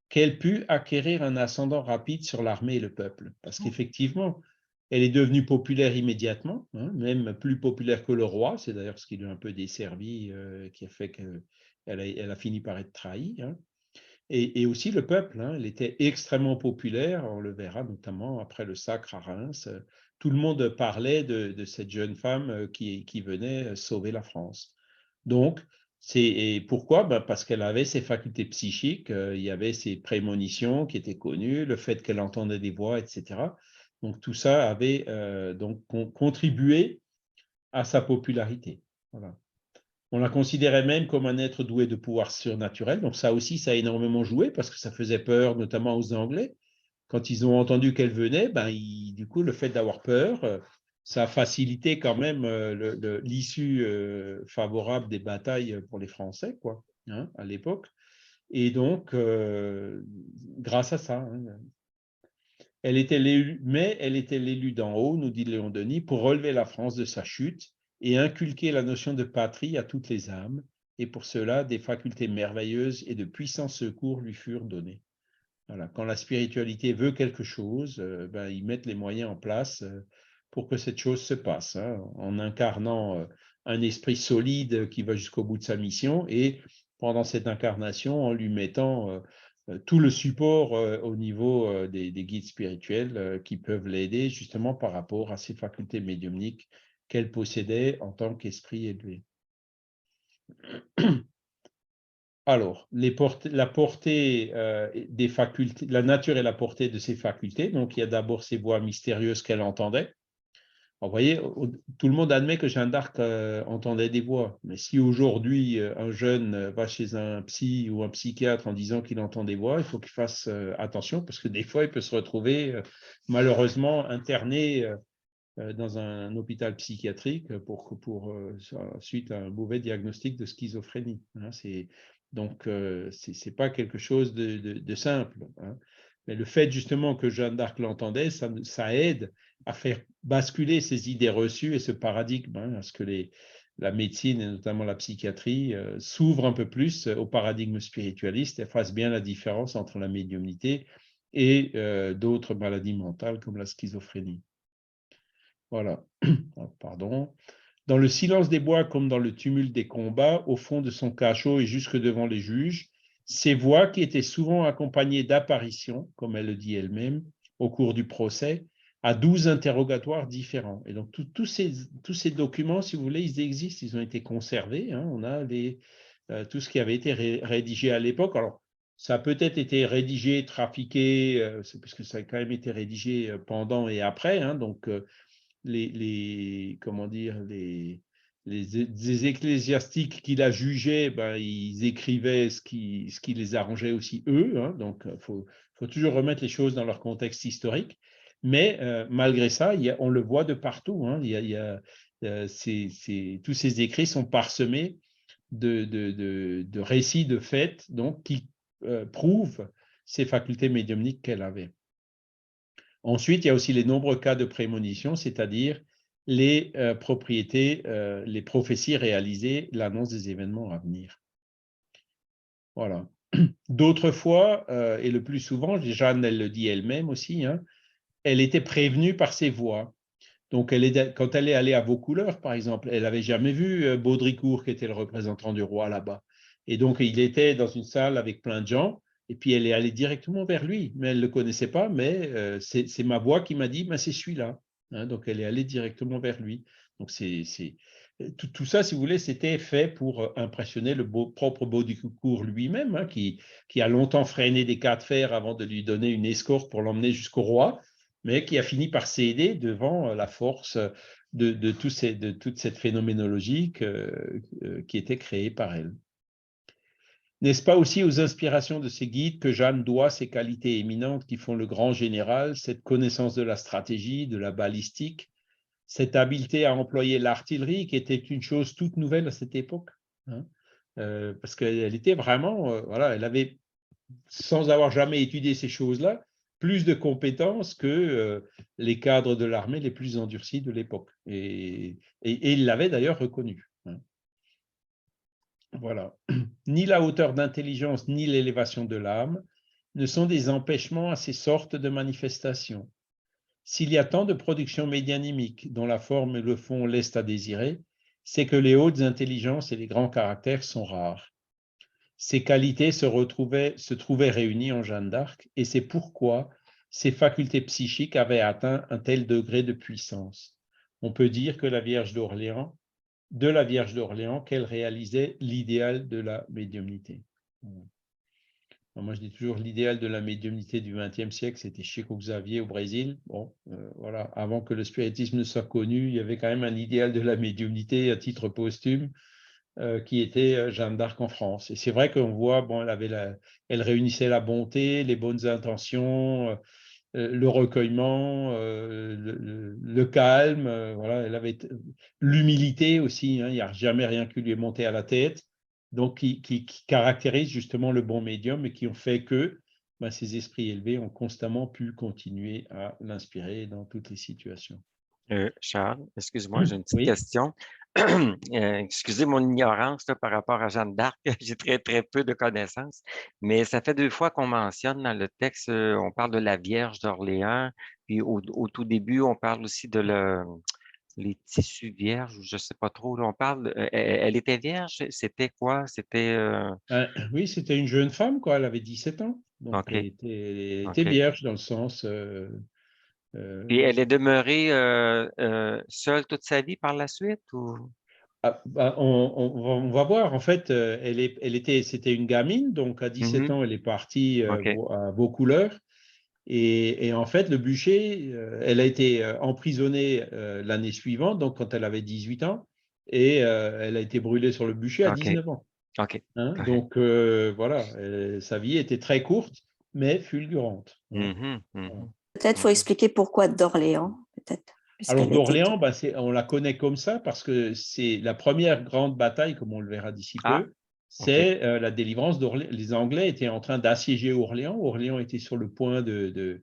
qu'elle put acquérir un ascendant rapide sur l'armée et le peuple. Parce qu'effectivement, elle est devenue populaire immédiatement, hein, même plus populaire que le roi. C'est d'ailleurs ce qui lui a un peu desservi, qui a fait qu'elle a fini par être trahie, hein. Et aussi le peuple, hein, elle était extrêmement populaire, on le verra notamment après le sacre à Reims. Tout le monde parlait de cette jeune femme qui venait sauver la France. Donc, et pourquoi? Parce qu'elle avait ses facultés psychiques, il y avait ses prémonitions qui étaient connues, le fait qu'elle entendait des voix, etc. Donc, tout ça avait donc contribué à sa popularité. Voilà. On la considérait même comme un être doué de pouvoirs surnaturels. Donc ça aussi, ça a énormément joué parce que ça faisait peur, notamment aux Anglais. Quand ils ont entendu qu'elle venait, du coup, le fait d'avoir peur, ça a facilité quand même l'issue favorable des batailles pour les Français, quoi, hein, à l'époque. Et donc, grâce à ça, hein, mais elle était l'élue d'en haut, nous dit Léon Denis, pour relever la France de sa chute et inculquer la notion de patrie à toutes les âmes. Et pour cela, des facultés merveilleuses et de puissants secours lui furent donnés. Voilà. Quand la spiritualité veut quelque chose, ils mettent les moyens en place pour que cette chose se passe, hein, en incarnant un esprit solide qui va jusqu'au bout de sa mission et pendant cette incarnation, en lui mettant tout le support au niveau des guides spirituels qui peuvent l'aider justement par rapport à ses facultés médiumniques qu'elle possédait en tant qu'esprit élevé. Alors, la portée des facultés, la nature et la portée de ces facultés. Donc, il y a d'abord ces voix mystérieuses qu'elle entendait. Alors, vous voyez, tout le monde admet que Jeanne d'Arc entendait des voix. Mais si aujourd'hui, un jeune va chez un psy ou un psychiatre en disant qu'il entend des voix, il faut qu'il fasse attention parce que des fois, il peut se retrouver malheureusement interné dans un hôpital psychiatrique suite à un mauvais diagnostic de schizophrénie, hein. Donc, ce n'est pas quelque chose de simple, hein. Mais le fait justement que Jeanne d'Arc l'entendait, ça aide à faire basculer ces idées reçues et ce paradigme, hein, à ce que la médecine et notamment la psychiatrie s'ouvrent un peu plus au paradigme spiritualiste et fassent bien la différence entre la médiumnité et d'autres maladies mentales comme la schizophrénie. Voilà, pardon. Dans le silence des bois comme dans le tumulte des combats, au fond de son cachot et jusque devant les juges, ces voix qui étaient souvent accompagnées d'apparitions, comme elle le dit elle-même, au cours du procès, à 12 interrogatoires différents. Et donc, tous ces documents, si vous voulez, ils existent, ils ont été conservés. Hein. On a tout ce qui avait été rédigé à l'époque. Alors, ça a peut-être été rédigé, trafiqué, parce que ça a quand même été rédigé pendant et après. Hein. Donc, comment dire, les ecclésiastiques qui la jugeaient, ben, ils écrivaient ce qui les arrangeait aussi eux. Hein. Donc, il faut toujours remettre les choses dans leur contexte historique. Mais malgré ça, on le voit de partout. Hein. Tous ces écrits sont parsemés de récits de faits donc, qui prouvent ces facultés médiumniques qu'elle avait. Ensuite, il y a aussi les nombreux cas de prémonition, c'est-à-dire les propriétés, les prophéties réalisées, l'annonce des événements à venir. Voilà. D'autres fois, et le plus souvent, Jeanne, elle le dit elle-même aussi, hein, elle était prévenue par ses voix. Donc, quand elle est allée à Vaucouleurs, par exemple, elle n'avait jamais vu Baudricourt, qui était le représentant du roi là-bas. Et donc, il était dans une salle avec plein de gens, et puis elle est allée directement vers lui, mais elle ne le connaissait pas, mais c'est ma voix qui m'a dit, ben, c'est celui-là. Hein, donc, elle est allée directement vers lui. Donc, tout ça, si vous voulez, c'était fait pour impressionner le propre Baudricourt lui-même, hein, qui a longtemps freiné des cas de fer avant de lui donner une escorte pour l'emmener jusqu'au roi, mais qui a fini par céder devant la force de toute cette phénoménologie qui était créée par elle. N'est-ce pas aussi aux inspirations de ces guides que Jeanne doit ces qualités éminentes qui font le grand général, cette connaissance de la stratégie, de la balistique, cette habileté à employer l'artillerie qui était une chose toute nouvelle à cette époque, hein, parce qu'elle était vraiment, voilà, elle avait, sans avoir jamais étudié ces choses-là, plus de compétences que les cadres de l'armée les plus endurcis de l'époque. Et il l'avait d'ailleurs reconnu. Hein. Voilà. Ni la hauteur d'intelligence, ni l'élévation de l'âme ne sont des empêchements à ces sortes de manifestations. S'il y a tant de productions médianimiques dont la forme et le fond laissent à désirer, c'est que les hautes intelligences et les grands caractères sont rares. Ces qualités se trouvaient réunies en Jeanne d'Arc, et c'est pourquoi ses facultés psychiques avaient atteint un tel degré de puissance. On peut dire que de la Vierge d'Orléans, qu'elle réalisait l'idéal de la médiumnité. Moi, je dis toujours l'idéal de la médiumnité du XXe siècle, c'était Chico Xavier au Brésil. Bon, voilà, avant que le spiritisme ne soit connu, il y avait quand même un idéal de la médiumnité à titre posthume qui était Jeanne d'Arc en France. Et c'est vrai qu'on voit, bon, elle réunissait la bonté, les bonnes intentions, le recueillement, le calme, voilà, elle avait l'humilité aussi, hein, il n'y a jamais rien qui lui est monté à la tête, donc qui caractérise justement le bon médium et qui ont fait que ben, ces esprits élevés ont constamment pu continuer à l'inspirer dans toutes les situations. Charles, excuse-moi, j'ai une petite Oui. question. Excusez mon ignorance là, par rapport à Jeanne d'Arc, j'ai très, très peu de connaissances, mais ça fait 2 fois qu'on mentionne dans le texte, on parle de la Vierge d'Orléans, puis au tout début, on parle aussi de les tissus vierges, je ne sais pas trop, là, on parle, elle était vierge, c'était quoi? C'était, Oui, c'était une jeune femme, quoi, elle avait 17 ans, donc OK, elle était OK. vierge dans le sens... Puis elle est demeurée seule toute sa vie par la suite ou? on va voir. En fait, c'était une gamine, donc à 17 Mhm. ans, elle est partie OK, à Vaucouleurs. Et en fait, le bûcher, elle a été emprisonnée l'année suivante, donc quand elle avait 18 ans, et elle a été brûlée sur le bûcher à OK, 19 ans. OK, Hein. correct. Donc voilà, sa vie était très courte, mais fulgurante. Hein. Mhm, Voilà. mhm. Peut-être faut OK. expliquer pourquoi d'Orléans, peut-être, Alors puisqu'elle était. d'Orléans, ben, on la connaît comme ça parce que c'est la première grande bataille, comme on le verra d'ici Ah, peu, OK. c'est la délivrance d'Orléans. Les Anglais étaient en train d'assiéger Orléans. Orléans était sur le point de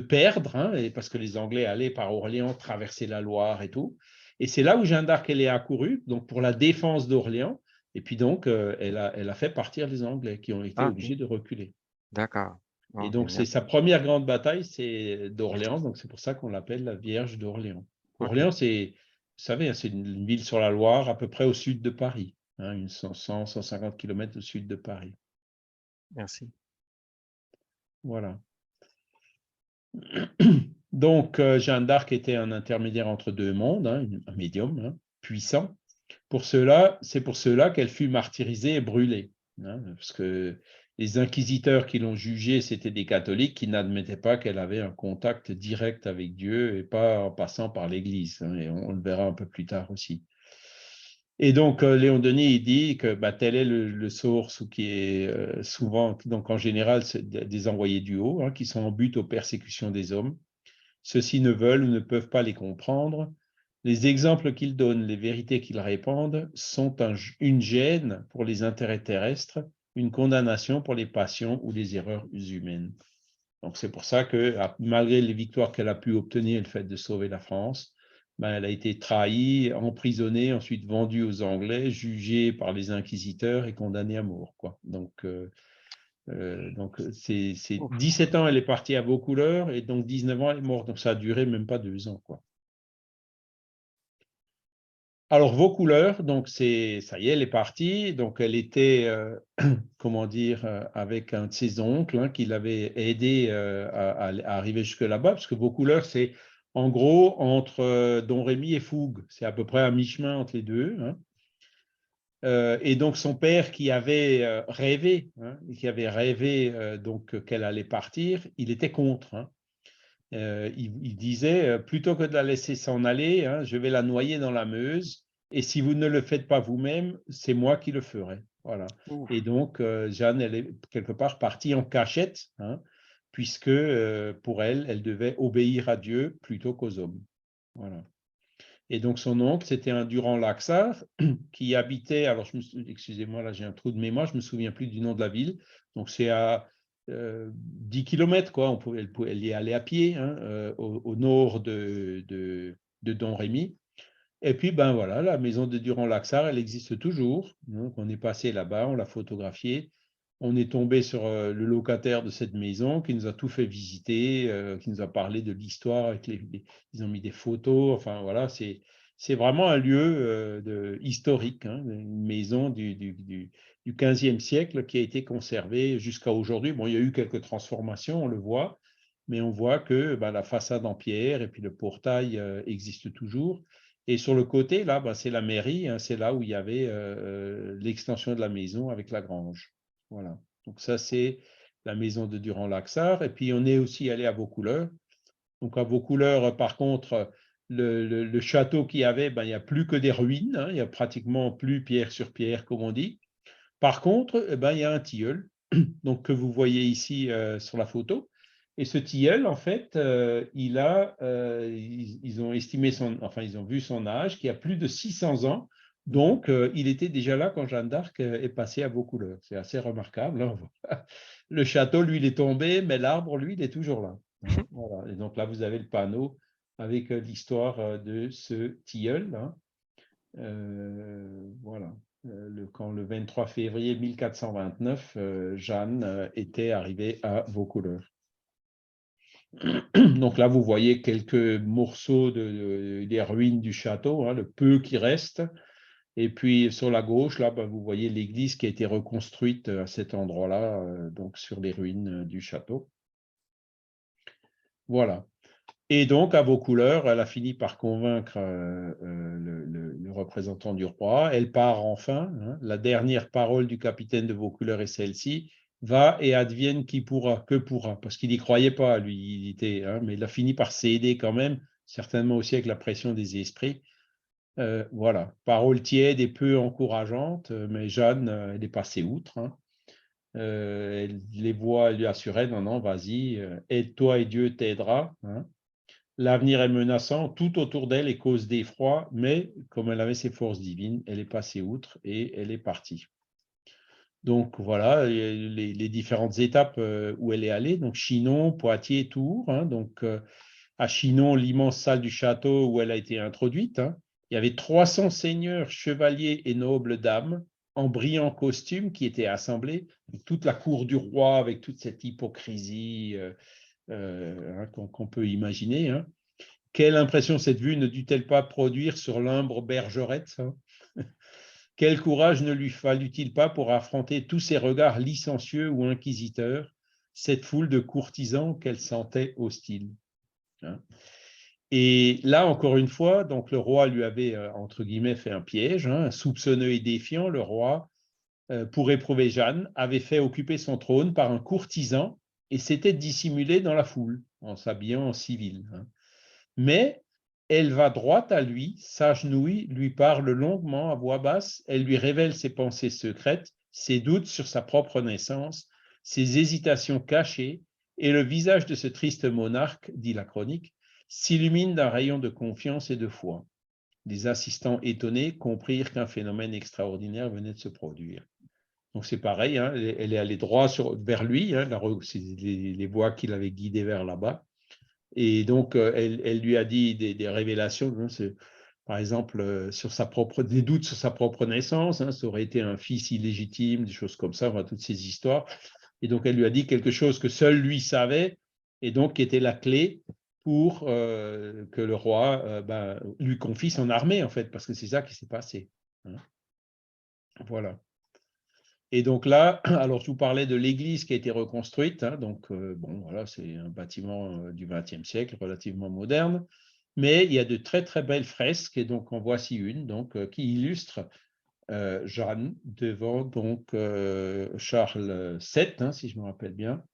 perdre, hein, et parce que les Anglais allaient par Orléans traverser la Loire et tout. Et c'est là où Jeanne d'Arc elle est accourue, donc pour la défense d'Orléans. Et puis donc, elle a fait partir les Anglais qui ont été Ah, OK. obligés de reculer. D'accord. Et Bon, donc, c'est génial. sa première grande bataille, c'est d'Orléans. Donc, c'est pour ça qu'on l'appelle la Vierge d'Orléans. OK. Orléans, c'est, vous savez, hein, c'est une ville sur la Loire, à peu près au sud de Paris, hein, 150 km au sud de Paris. Merci. Voilà. Donc, Jeanne d'Arc était un intermédiaire entre deux mondes, hein, un médium puissant. C'est pour cela qu'elle fut martyrisée et brûlée, hein, parce que les inquisiteurs qui l'ont jugée, c'était des catholiques qui n'admettaient pas qu'elle avait un contact direct avec Dieu et pas en passant par l'Église, hein, et on le verra un peu plus tard aussi. Et donc, Léon Denis, il dit que tel est le source qui est souvent, donc en général, des envoyés du haut, hein, qui sont en but aux persécutions des hommes. Ceux-ci ne veulent ou ne peuvent pas les comprendre. Les exemples qu'ils donnent, les vérités qu'ils répandent, sont une gêne pour les intérêts terrestres, une condamnation pour les passions ou les erreurs humaines. Donc c'est pour ça que, malgré les victoires qu'elle a pu obtenir, le fait de sauver la France, elle a été trahie, emprisonnée, ensuite vendue aux Anglais, jugée par les inquisiteurs et condamnée à mort, quoi. Donc, c'est 17 ans, elle est partie à Vaucouleurs, et donc 19 ans, elle est morte. Donc ça a duré même pas 2 ans, quoi. Alors, Vaucouleurs, donc ça y est, elle est partie. Donc, elle était, comment dire, avec un de ses oncles, hein, qui l'avait aidé à arriver jusque là-bas, parce que Vaucouleurs, c'est en gros entre Domrémy et Fougue. C'est à peu près à mi-chemin entre les deux, hein. Et donc, son père qui avait rêvé, hein, donc qu'elle allait partir, il était contre, hein. Il disait, plutôt que de la laisser s'en aller, hein, je vais la noyer dans la Meuse, et si vous ne le faites pas vous-même, c'est moi qui le ferai. Voilà. Ouf. Et donc, Jeanne, elle est quelque part partie en cachette, hein, puisque pour elle, elle devait obéir à Dieu plutôt qu'aux hommes. Voilà. Et donc, son oncle, c'était un Durand-Laxart qui habitait, alors, excusez-moi, là, j'ai un trou de mémoire, je ne me souviens plus du nom de la ville. Donc, c'est à 10 km, quoi. Elle y aller à pied, hein, au nord de Domrémy. Et puis, ben voilà, la maison de Durand-Laxart, elle existe toujours. Donc, on est passé là-bas, on l'a photographiée. On est tombé sur le locataire de cette maison qui nous a tout fait visiter, qui nous a parlé de l'histoire. Ils ont mis des photos. Enfin, voilà, c'est vraiment un lieu historique, hein, une maison du 15e siècle qui a été conservée jusqu'à aujourd'hui. Bon, il y a eu quelques transformations, on le voit, mais on voit que la façade en pierre et puis le portail existe toujours. Et sur le côté, là, c'est la mairie, hein, c'est là où il y avait l'extension de la maison avec la grange. Voilà. Donc ça, c'est la maison de Durand-Laxart. Et puis, on est aussi allé à Vaucouleurs. Donc, à Vaucouleurs, par contre, le château qu'il y avait, il n'y a plus que des ruines, hein, il n'y a pratiquement plus pierre sur pierre, comme on dit. Par contre, il y a un tilleul, donc, que vous voyez ici sur la photo. Et ce tilleul, en fait, ils ont estimé ils ont vu son âge, qui a plus de 600 ans. Donc, il était déjà là quand Jeanne d'Arc est passée à Vaucouleurs. C'est assez remarquable, hein. Le château, lui, il est tombé, mais l'arbre, lui, il est toujours là, hein. Voilà. Et donc là, vous avez le panneau avec l'histoire de ce tilleul, hein. Voilà. Quand le 23 février 1429, Jeanne était arrivée à Vaucouleurs. Donc là, vous voyez quelques morceaux des ruines du château, hein, le peu qui reste. Et puis sur la gauche, là, vous voyez l'église qui a été reconstruite à cet endroit-là, donc sur les ruines du château. Voilà. Et donc, à Vaucouleurs, elle a fini par convaincre le représentant du roi. Elle part enfin, hein. La dernière parole du capitaine de Vaucouleurs est celle-ci: va et advienne qui pourra, que pourra. Parce qu'il n'y croyait pas, lui, mais il a fini par céder quand même, certainement aussi avec la pression des esprits. Voilà, parole tiède et peu encourageante, mais Jeanne, elle est passée outre, hein. Les voix lui assuraient: non, non, vas-y, aide-toi et Dieu t'aidera, hein. L'avenir est menaçant, tout autour d'elle est cause d'effroi, mais comme elle avait ses forces divines, elle est passée outre et elle est partie. Donc voilà les différentes étapes où elle est allée. Donc Chinon, Poitiers, Tours, hein. Donc à Chinon, l'immense salle du château où elle a été introduite, hein. Il y avait 300 seigneurs, chevaliers et nobles dames en brillants costumes qui étaient assemblés, toute la cour du roi avec toute cette hypocrisie hein, qu'on peut imaginer, hein. Quelle impression cette vue ne dut-elle pas produire sur l'humble bergerette, hein? Quel courage ne lui fallut-il pas pour affronter tous ces regards licencieux ou inquisiteurs, cette foule de courtisans qu'elle sentait hostiles? hein. Et là, encore une fois, donc le roi lui avait, entre guillemets, fait un piège, hein, soupçonneux et défiant. Le roi, pour éprouver Jeanne, avait fait occuper son trône par un courtisan et s'était dissimulé dans la foule en s'habillant en civil, hein. Mais elle va droit à lui, s'agenouille, lui parle longuement à voix basse, elle lui révèle ses pensées secrètes, ses doutes sur sa propre naissance, ses hésitations cachées, et le visage de ce triste monarque, dit la chronique, s'illumine d'un rayon de confiance et de foi. Les assistants étonnés comprirent qu'un phénomène extraordinaire venait de se produire. Donc c'est pareil, hein, elle est allée droit vers lui, hein, c'est les voies qu'il avait guidées vers là-bas. Et donc, elle lui a dit des révélations, hein, par exemple, des doutes sur sa propre naissance, hein, ça aurait été un fils illégitime, des choses comme ça, enfin, toutes ces histoires. Et donc, elle lui a dit quelque chose que seul lui savait, et donc qui était la clé pour que le roi lui confie son armée, en fait, parce que c'est ça qui s'est passé, hein. Voilà. Et donc là, alors je vous parlais de l'église qui a été reconstruite, hein, donc bon, voilà, c'est un bâtiment du XXe siècle, relativement moderne, mais il y a de très très belles fresques, et donc en voici une donc, qui illustre Jeanne devant donc Charles VII, hein, si je me rappelle bien,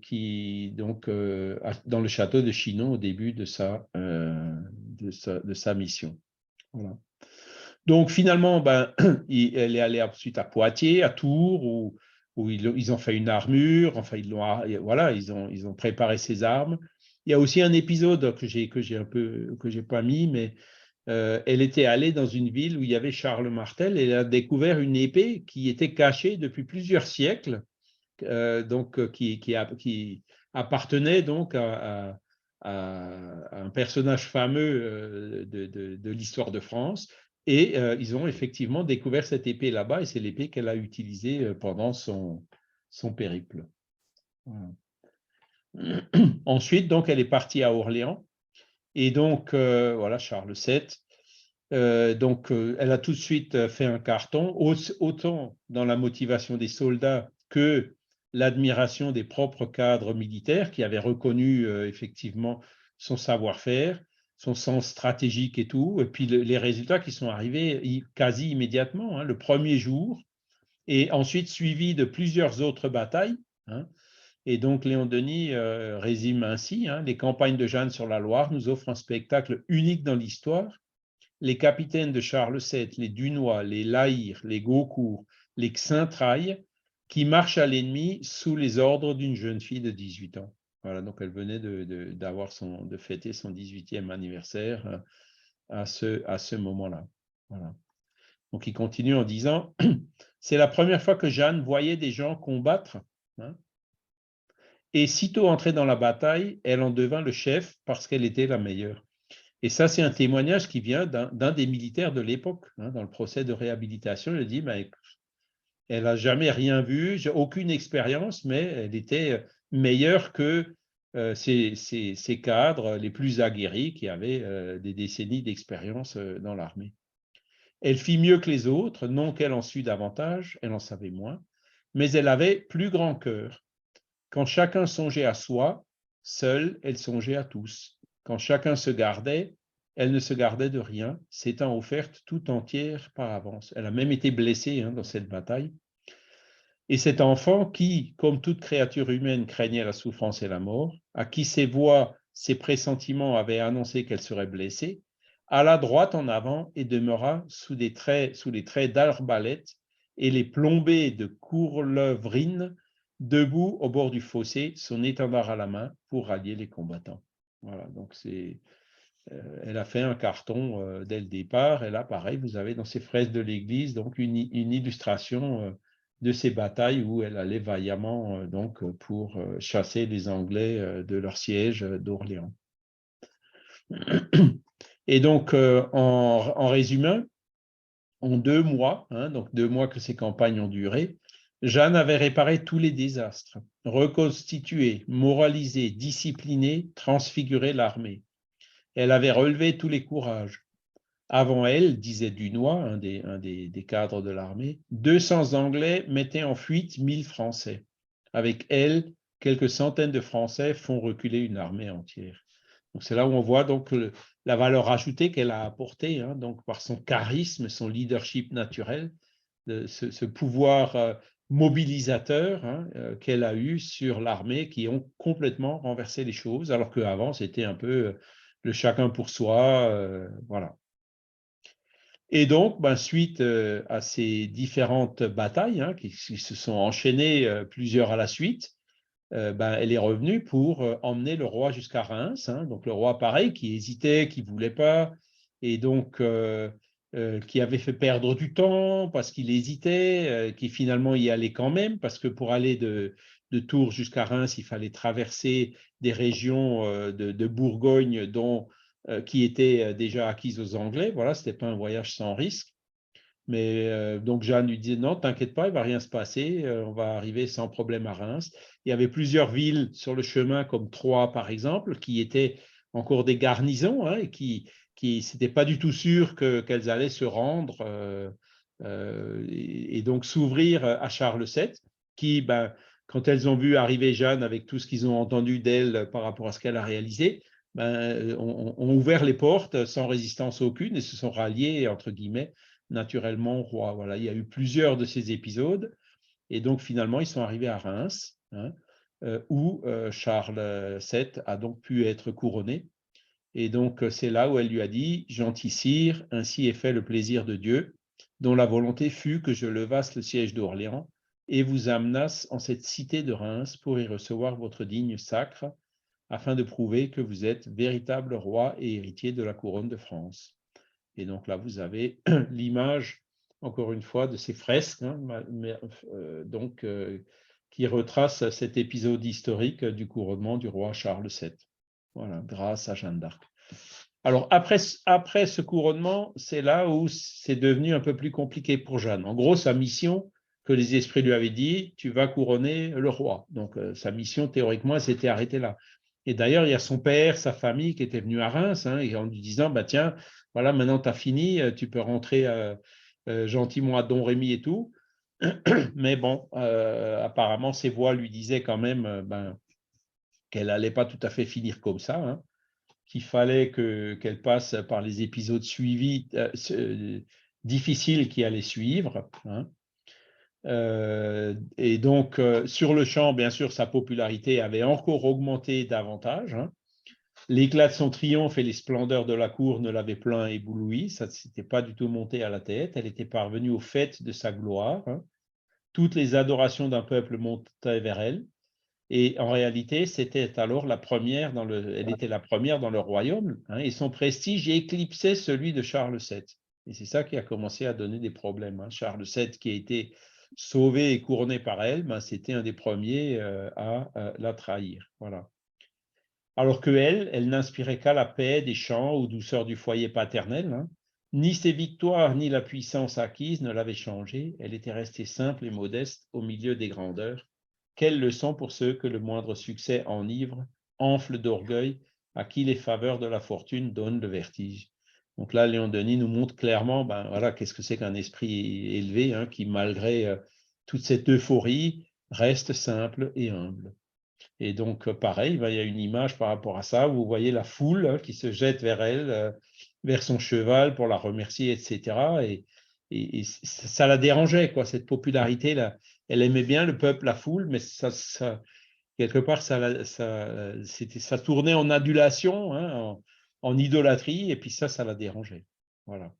qui donc dans le château de Chinon au début de sa mission. Voilà. Donc finalement, elle est allée ensuite à Poitiers, à Tours, où ils ont fait une armure, enfin voilà, ils ont préparé ses armes. Il y a aussi un épisode que j'ai pas mis, mais elle était allée dans une ville où il y avait Charles Martel et elle a découvert une épée qui était cachée depuis plusieurs siècles, donc qui appartenait donc à un personnage fameux de l'histoire de France. Et ils ont effectivement découvert cette épée là-bas, et c'est l'épée qu'elle a utilisée pendant son périple. Voilà. Ensuite, donc, elle est partie à Orléans, et donc, voilà, Charles VII. Donc, elle a tout de suite fait un carton, autant dans la motivation des soldats que l'admiration des propres cadres militaires qui avaient reconnu effectivement son savoir-faire, son sens stratégique et tout, et puis les résultats qui sont arrivés quasi immédiatement, hein, le premier jour, et ensuite suivi de plusieurs autres batailles, hein. Et donc Léon Denis résume ainsi, hein, les campagnes de Jeanne sur la Loire nous offrent un spectacle unique dans l'histoire. Les capitaines de Charles VII, les Dunois, les Lahire, les Gaucourt, les Xaintrailles, qui marchent à l'ennemi sous les ordres d'une jeune fille de 18 ans. Voilà, donc elle venait de fêter son 18e anniversaire à ce moment-là. Voilà. Donc il continue en disant, c'est la première fois que Jeanne voyait des gens combattre, hein, et sitôt entrée dans la bataille, elle en devint le chef parce qu'elle était la meilleure. Et ça, c'est un témoignage qui vient d'un des militaires de l'époque, hein, dans le procès de réhabilitation. Il dit, elle n'a jamais rien vu, aucune expérience, mais elle était meilleure que ces cadres les plus aguerris qui avaient des décennies d'expérience dans l'armée. Elle fit mieux que les autres, non qu'elle en sût davantage, elle en savait moins, mais elle avait plus grand cœur. Quand chacun songeait à soi, seule, elle songeait à tous. Quand chacun se gardait, elle ne se gardait de rien, s'étant offerte tout entière par avance. Elle a même été blessée, hein, dans cette bataille. Et cet enfant qui, comme toute créature humaine, craignait la souffrance et la mort, à qui ses voix, ses pressentiments avaient annoncé qu'elle serait blessée, alla droit en avant et demeura sous les traits d'arbalète et les plombées de courlevrine, debout au bord du fossé, son étendard à la main pour rallier les combattants. Voilà, donc elle a fait un carton dès le départ. Et là, pareil, vous avez dans ces fresques de l'église donc une illustration de ces batailles où elle allait vaillamment donc pour chasser les Anglais de leur siège d'Orléans. Et donc, en résumé, en 2 mois, hein, donc 2 mois que ces campagnes ont duré, Jeanne avait réparé tous les désastres, reconstitué, moralisé, discipliné, transfiguré l'armée. Elle avait relevé tous les courages. Avant elle, disait Dunois, un des cadres de l'armée, 200 Anglais mettaient en fuite 1000 Français. Avec elle, quelques centaines de Français font reculer une armée entière. Donc, c'est là où on voit donc la valeur ajoutée qu'elle a apportée, hein, donc par son charisme, son leadership naturel, ce pouvoir mobilisateur, hein, qu'elle a eu sur l'armée, qui ont complètement renversé les choses, alors qu'avant, c'était un peu le chacun pour soi. Voilà. Et donc, suite à ces différentes batailles, hein, qui se sont enchaînées plusieurs à la suite, elle est revenue pour emmener le roi jusqu'à Reims. Hein. Donc le roi, pareil, qui hésitait, qui ne voulait pas, et donc qui avait fait perdre du temps parce qu'il hésitait, qui finalement y allait quand même, parce que pour aller de Tours jusqu'à Reims, il fallait traverser des régions de Bourgogne qui étaient déjà acquises aux Anglais. Voilà, ce n'était pas un voyage sans risque. Mais donc Jeanne lui disait non, t'inquiète pas, il ne va rien se passer, on va arriver sans problème à Reims. Il y avait plusieurs villes sur le chemin, comme Troyes par exemple, qui étaient encore des garnisons, hein, et qui n'étaient pas du tout sûrs qu'elles allaient se rendre et donc s'ouvrir à Charles VII, qui, quand elles ont vu arriver Jeanne avec tout ce qu'ils ont entendu d'elle par rapport à ce qu'elle a réalisé, ont ouvert les portes sans résistance aucune et se sont ralliés, entre guillemets, naturellement au roi. Voilà, il y a eu plusieurs de ces épisodes et donc finalement ils sont arrivés à Reims, hein, où Charles VII a donc pu être couronné. Et donc c'est là où elle lui a dit: gentil sire, ainsi est fait le plaisir de Dieu, dont la volonté fut que je levasse le siège d'Orléans et vous amenasse en cette cité de Reims pour y recevoir votre digne sacre, afin de prouver que vous êtes véritable roi et héritier de la couronne de France. Et donc là, vous avez l'image, encore une fois, de ces fresques, hein, qui retracent cet épisode historique du couronnement du roi Charles VII. Voilà, grâce à Jeanne d'Arc. Alors, après ce couronnement, c'est là où c'est devenu un peu plus compliqué pour Jeanne. En gros, sa mission, que les esprits lui avaient dit, tu vas couronner le roi. Donc, sa mission, théoriquement, elle s'était arrêtée là. Et d'ailleurs, il y a son père, sa famille qui était venus à Reims, hein, et en lui disant, tiens, voilà, maintenant tu as fini, tu peux rentrer gentiment à Don Rémy et tout. Mais bon, apparemment, ses voix lui disaient quand même qu'elle n'allait pas tout à fait finir comme ça, hein, qu'il fallait qu'elle passe par les épisodes suivis, difficiles qui allaient suivre. Hein. Et donc, sur le champ, bien sûr, sa popularité avait encore augmenté davantage. Hein. L'éclat de son triomphe et les splendeurs de la cour ne l'avaient plein ébloui, ça ne s'était pas du tout monté à la tête, elle était parvenue au fait de sa gloire. Hein. Toutes les adorations d'un peuple montaient vers elle, et en réalité, c'était alors elle était la première dans le royaume, hein, et son prestige éclipsait celui de Charles VII. Et c'est ça qui a commencé à donner des problèmes. Hein. Charles VII, qui a été sauvé et couronné par elle, c'était un des premiers à la trahir. Voilà. Alors elle n'inspirait qu'à la paix des champs aux douceurs du foyer paternel. Hein. Ni ses victoires, ni la puissance acquise ne l'avaient changée. Elle était restée simple et modeste au milieu des grandeurs. Quelle leçon pour ceux que le moindre succès enivre, enfle d'orgueil, à qui les faveurs de la fortune donnent le vertige. Donc là, Léon Denis nous montre clairement, voilà, qu'est-ce que c'est qu'un esprit élevé, hein, qui, malgré toute cette euphorie, reste simple et humble. Et donc, pareil, il y a une image par rapport à ça, où vous voyez la foule, hein, qui se jette vers elle, vers son cheval pour la remercier, etc. Et ça la dérangeait, quoi, cette popularité-là. Elle aimait bien le peuple, la foule, mais quelque part, ça tournait en adulation, hein, en idolâtrie, et puis ça la dérangeait. Voilà.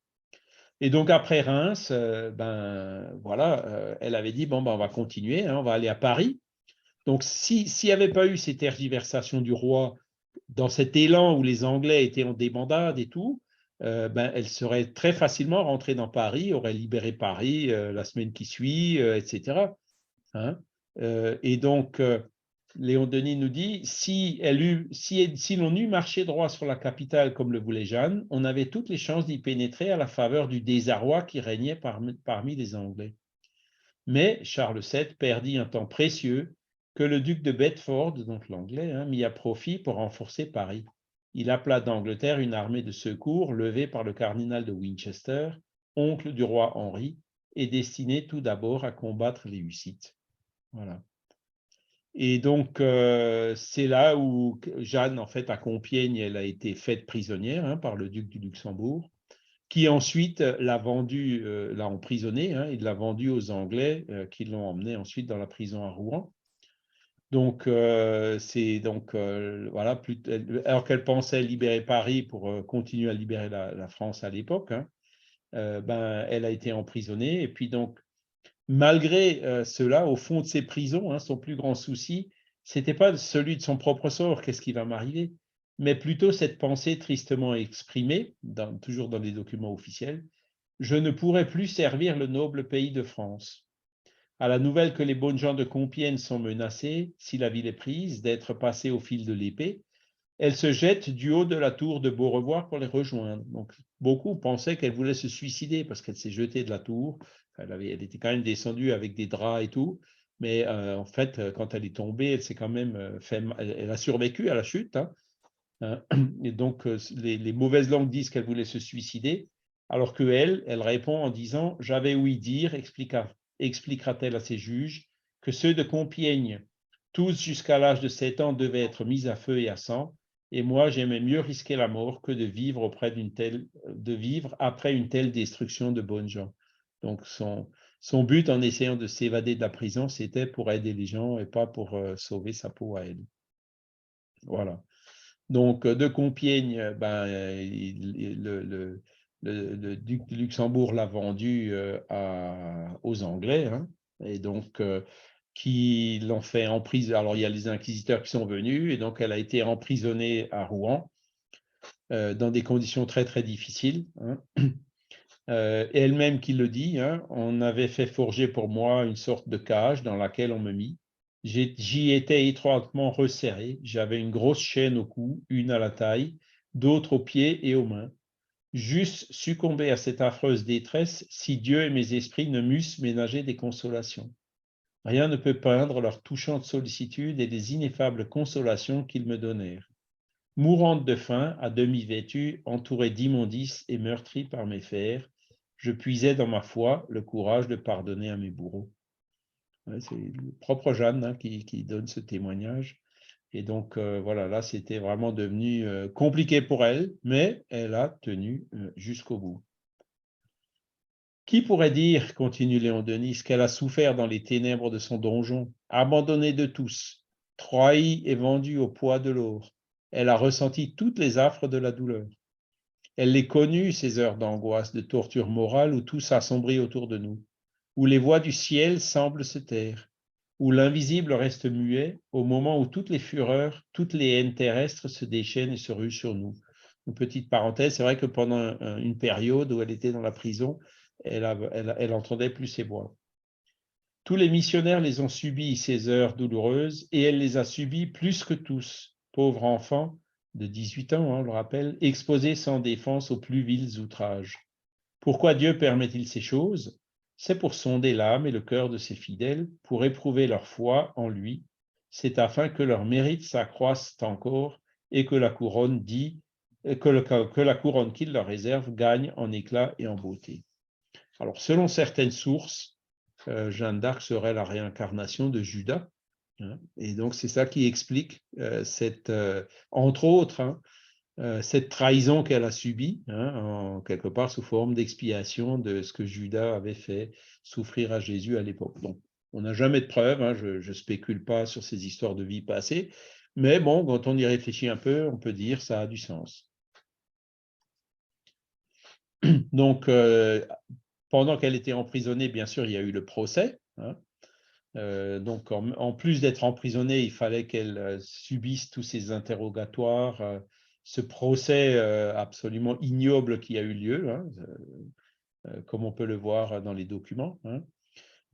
Et donc, après Reims, voilà, elle avait dit, on va continuer, hein, on va aller à Paris. Donc, s'il n'y avait pas eu ces tergiversations du roi dans cet élan où les Anglais étaient en débandade et tout, elle serait très facilement rentrée dans Paris, aurait libéré Paris la semaine qui suit, etc. Hein. Et donc, Léon Denis nous dit, si l'on eût marché droit sur la capitale comme le voulait Jeanne, on avait toutes les chances d'y pénétrer à la faveur du désarroi qui régnait parmi les Anglais. Mais Charles VII perdit un temps précieux que le duc de Bedford, donc l'anglais, hein, mit à profit pour renforcer Paris. Il appela d'Angleterre une armée de secours levée par le cardinal de Winchester, oncle du roi Henri, et destinée tout d'abord à combattre les Hussites. Voilà. Et donc, c'est là où Jeanne, en fait, à Compiègne, elle a été faite prisonnière hein, par le duc du Luxembourg, qui ensuite l'a vendue, l'a emprisonnée, hein, il l'a vendue aux Anglais, qui l'ont emmenée ensuite dans la prison à Rouen. Donc, c'est donc, voilà, alors qu'elle pensait libérer Paris pour continuer à libérer la France à l'époque, hein, ben, elle a été emprisonnée. Et puis donc, malgré cela, au fond de ses prisons, hein, son plus grand souci, c'était pas celui de son propre sort, qu'est-ce qui va m'arriver, mais plutôt cette pensée tristement exprimée, toujours dans les documents officiels, je ne pourrai plus servir le noble pays de France. À la nouvelle que les bonnes gens de Compiègne sont menacés, si la ville est prise, d'être passés au fil de l'épée, elle se jette du haut de la tour de Beaurevoir pour les rejoindre. Donc, beaucoup pensaient qu'elle voulait se suicider parce qu'elle s'est jetée de la tour. Elle était quand même descendue avec des draps et tout. Mais en fait, quand elle est tombée, elle s'est quand même elle a survécu à la chute. Hein. Et donc, les mauvaises langues disent qu'elle voulait se suicider, alors qu'elle, elle répond en disant « J'avais ouï dire, expliquera-t-elle à ses juges, que ceux de Compiègne, tous jusqu'à l'âge de 7 ans, devaient être mis à feu et à sang, et moi, j'aimais mieux risquer la mort que de vivre après une telle destruction de bonnes gens. » Donc, son but en essayant de s'évader de la prison, c'était pour aider les gens et pas pour sauver sa peau à elle. Voilà. Donc, de Compiègne, ben, le duc de Luxembourg l'a vendu aux Anglais, hein, et donc qui l'ont fait emprisonner. Alors, il y a les inquisiteurs qui sont venus, et donc elle a été emprisonnée à Rouen dans des conditions très, très difficiles. Hein. Elle-même qui le dit, hein, on avait fait forger pour moi une sorte de cage dans laquelle on me mit. J'y étais étroitement resserré, j'avais une grosse chaîne au cou, une à la taille, d'autres aux pieds et aux mains. J'eusse succombé à cette affreuse détresse si Dieu et mes esprits ne m'eussent ménagé des consolations. Rien ne peut peindre leur touchante sollicitude et les ineffables consolations qu'ils me donnèrent. Mourante de faim, à demi vêtue, entourée d'immondices et meurtrie par mes fers, je puisais dans ma foi le courage de pardonner à mes bourreaux. C'est le propre Jeanne hein, qui donne ce témoignage. Et donc, voilà, là, c'était vraiment devenu compliqué pour elle, mais elle a tenu jusqu'au bout. Qui pourrait dire, continue Léon Denis, qu'elle a souffert dans les ténèbres de son donjon, abandonnée de tous, trahie et vendue au poids de l'or. Elle a ressenti toutes les affres de la douleur. Elle les connut, ces heures d'angoisse, de torture morale où tout s'assombrit autour de nous, où les voix du ciel semblent se taire, où l'invisible reste muet au moment où toutes les fureurs, toutes les haines terrestres se déchaînent et se ruent sur nous. Une petite parenthèse, c'est vrai que pendant une période où elle était dans la prison, elle entendait plus ces voix. Tous les missionnaires les ont subies, ces heures douloureuses, et elle les a subies plus que tous. Pauvre enfant de 18 ans, on le rappelle, exposé sans défense aux plus vils outrages. Pourquoi Dieu permet-il ces choses? C'est pour sonder l'âme et le cœur de ses fidèles, pour éprouver leur foi en lui. C'est afin que leurs mérites s'accroissent encore et que la couronne qu'il leur réserve gagne en éclat et en beauté. Alors, selon certaines sources, Jeanne d'Arc serait la réincarnation de Judas. Hein, et donc, c'est ça qui explique entre autres, hein, cette trahison qu'elle a subie, hein, quelque part sous forme d'expiation de ce que Judas avait fait souffrir à Jésus à l'époque. Donc, on n'a jamais de preuves, hein, je ne spécule pas sur ces histoires de vie passée, mais bon, quand on y réfléchit un peu, on peut dire que ça a du sens. Donc, pendant qu'elle était emprisonnée, bien sûr, il y a eu le procès. Hein. Donc, en plus d'être emprisonnée, il fallait qu'elle subisse tous ces interrogatoires, ce procès absolument ignoble qui a eu lieu, hein, comme on peut le voir dans les documents. Hein.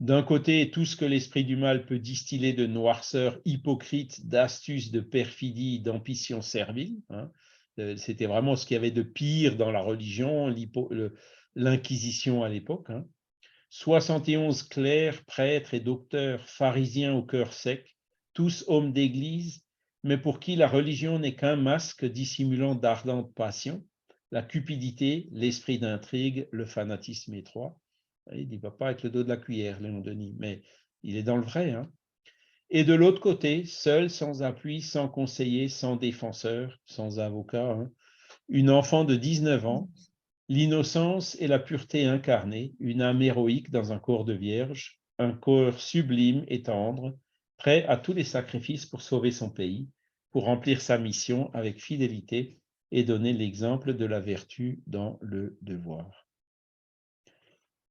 D'un côté, tout ce que l'esprit du mal peut distiller de noirceur hypocrite, d'astuce, de perfidie, d'ambition servile. Hein. C'était vraiment ce qu'il y avait de pire dans la religion, l'Inquisition à l'époque. Hein. 71 clercs, prêtres et docteurs, pharisiens au cœur sec, tous hommes d'église, mais pour qui la religion n'est qu'un masque dissimulant d'ardentes passions, la cupidité, l'esprit d'intrigue, le fanatisme étroit. Il ne va pas avec le dos de la cuillère, Léon Denis, mais il est dans le vrai. Hein. Et de l'autre côté, seule, sans appui, sans conseiller, sans défenseur, sans avocat, hein, une enfant de 19 ans, l'innocence et la pureté incarnée, une âme héroïque dans un corps de vierge, un corps sublime et tendre, prêt à tous les sacrifices pour sauver son pays, pour remplir sa mission avec fidélité et donner l'exemple de la vertu dans le devoir.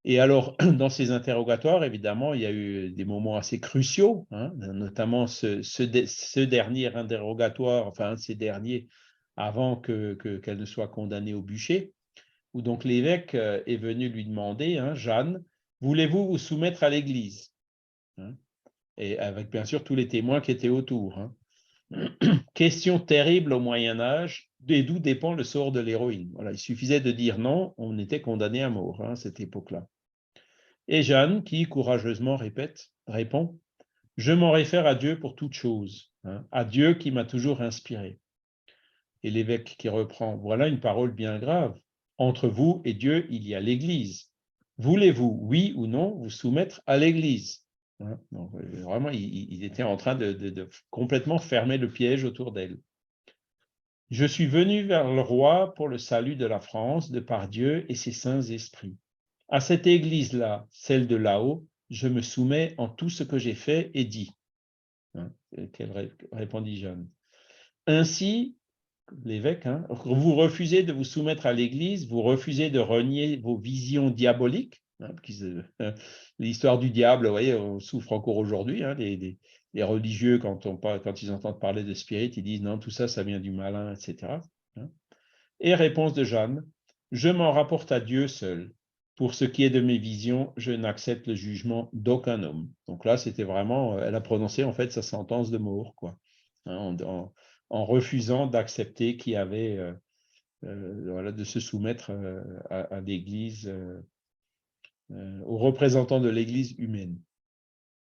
Et alors, dans ces interrogatoires, évidemment, il y a eu des moments assez cruciaux, hein, notamment ce dernier interrogatoire, enfin, ces derniers, avant qu'elle ne soit condamnée au bûcher, où donc l'évêque est venu lui demander, hein, Jeanne, voulez-vous vous soumettre à l'Église, hein, et avec bien sûr tous les témoins qui étaient autour. Hein. Question terrible au Moyen-Âge, et d'où dépend le sort de l'héroïne. Voilà, il suffisait de dire non, on était condamné à mort, hein, à cette époque-là. Et Jeanne, qui courageusement répond, je m'en réfère à Dieu pour toute chose, hein, à Dieu qui m'a toujours inspiré. Et l'évêque qui reprend, voilà une parole bien grave. Entre vous et Dieu, il y a l'Église. Voulez-vous, oui ou non, vous soumettre à l'Église? Hein, donc, vraiment, il était en train de complètement fermer le piège autour d'elle. Je suis venu vers le roi pour le salut de la France, de par Dieu et ses saints esprits. À cette Église-là, celle de là-haut, je me soumets en tout ce que j'ai fait et dit. Hein, répondit Jeanne. Ainsi, l'évêque, hein, vous refusez de vous soumettre à l'Église, vous refusez de renier vos visions diaboliques. Hein, l'histoire du diable, vous voyez, on souffre encore aujourd'hui. Hein, les religieux, quand ils entendent parler de spirit, ils disent non, tout ça, ça vient du malin, etc. Hein. Et réponse de Jeanne, je m'en rapporte à Dieu seul. Pour ce qui est de mes visions, je n'accepte le jugement d'aucun homme. Donc là, c'était vraiment, elle a prononcé en fait sa sentence de mort, quoi. Hein, en refusant d'accepter qu'il y avait, voilà, de se soumettre à l'Église, aux représentants de l'Église humaine.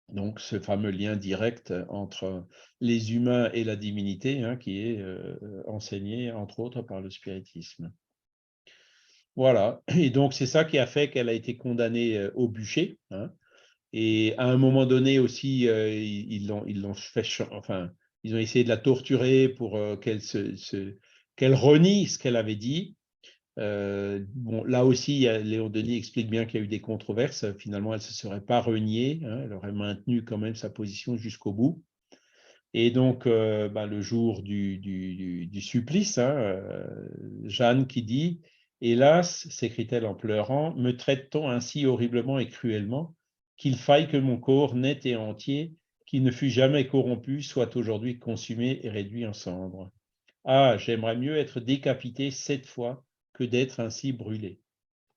Donc, ce fameux lien direct entre les humains et la divinité, hein, qui est enseigné, entre autres, par le spiritisme. Voilà, et donc c'est ça qui a fait qu'elle a été condamnée au bûcher, hein. Et à un moment donné aussi, ils l'ont fait, enfin, ils ont essayé de la torturer pour qu'elle renie ce qu'elle avait dit. Bon, là aussi, Léon Denis explique bien qu'il y a eu des controverses. Finalement, elle ne se serait pas reniée, hein, elle aurait maintenu quand même sa position jusqu'au bout. Et donc, le jour du supplice, hein, Jeanne qui dit « Hélas, s'écrie-t-elle en pleurant, me traite-t-on ainsi horriblement et cruellement qu'il faille que mon corps net et entier, qui ne fut jamais corrompu, soit aujourd'hui consumé et réduit en cendres. Ah, j'aimerais mieux être décapité 7 fois que d'être ainsi brûlé.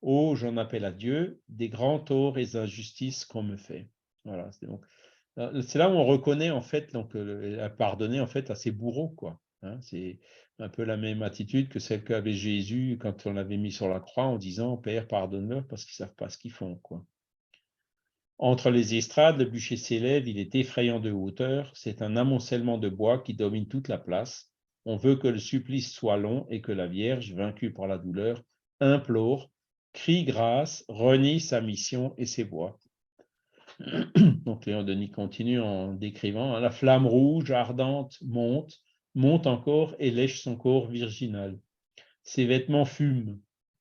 Oh, j'en appelle à Dieu des grands torts et injustices qu'on me fait. » Voilà, c'est là où on reconnaît en fait donc à pardonner en fait à ses bourreaux, quoi. Hein, c'est un peu la même attitude que celle qu'avait Jésus quand on l'avait mis sur la croix en disant Père, pardonne-leur parce qu'ils savent pas ce qu'ils font, quoi. Entre les estrades, le bûcher s'élève, il est effrayant de hauteur, c'est un amoncellement de bois qui domine toute la place. On veut que le supplice soit long et que la Vierge, vaincue par la douleur, implore, crie grâce, renie sa mission et ses voies. Donc Léon Denis continue en décrivant, la flamme rouge, ardente, monte encore et lèche son corps virginal. Ses vêtements fument,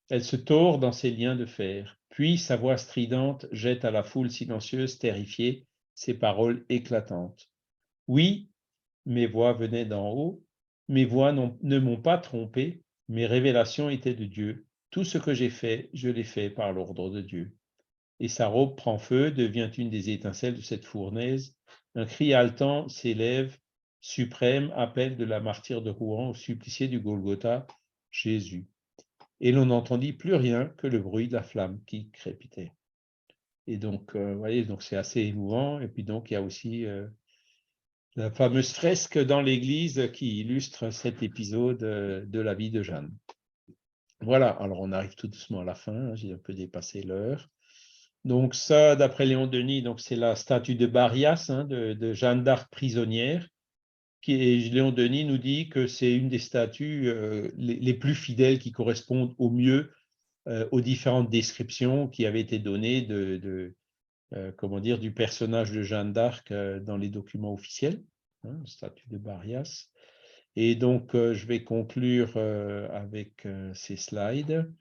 elle se tord dans ses liens de fer, puis sa voix stridente jette à la foule silencieuse, terrifiée, ses paroles éclatantes. Oui, mes voix venaient d'en haut, mes voix ne m'ont pas trompé, mes révélations étaient de Dieu. Tout ce que j'ai fait, je l'ai fait par l'ordre de Dieu. Et sa robe prend feu, devient une des étincelles de cette fournaise. Un cri haletant s'élève, suprême appel de la martyre de Rouen au supplicié du Golgotha, Jésus. Et l'on n'entendit plus rien que le bruit de la flamme qui crépitait. Et donc, vous voyez, donc c'est assez émouvant. Et puis donc, il y a aussi la fameuse fresque dans l'église qui illustre cet épisode de la vie de Jeanne. Voilà, alors on arrive tout doucement à la fin, hein, j'ai un peu dépassé l'heure. Donc ça, d'après Léon Denis, donc c'est la statue de Barias, hein, de Jeanne d'Arc prisonnière. Léon Denis nous dit que c'est une des statues les plus fidèles qui correspondent au mieux aux différentes descriptions qui avaient été données comment dire, du personnage de Jeanne d'Arc dans les documents officiels, hein, le statut de Barias. Et donc, je vais conclure avec ces slides.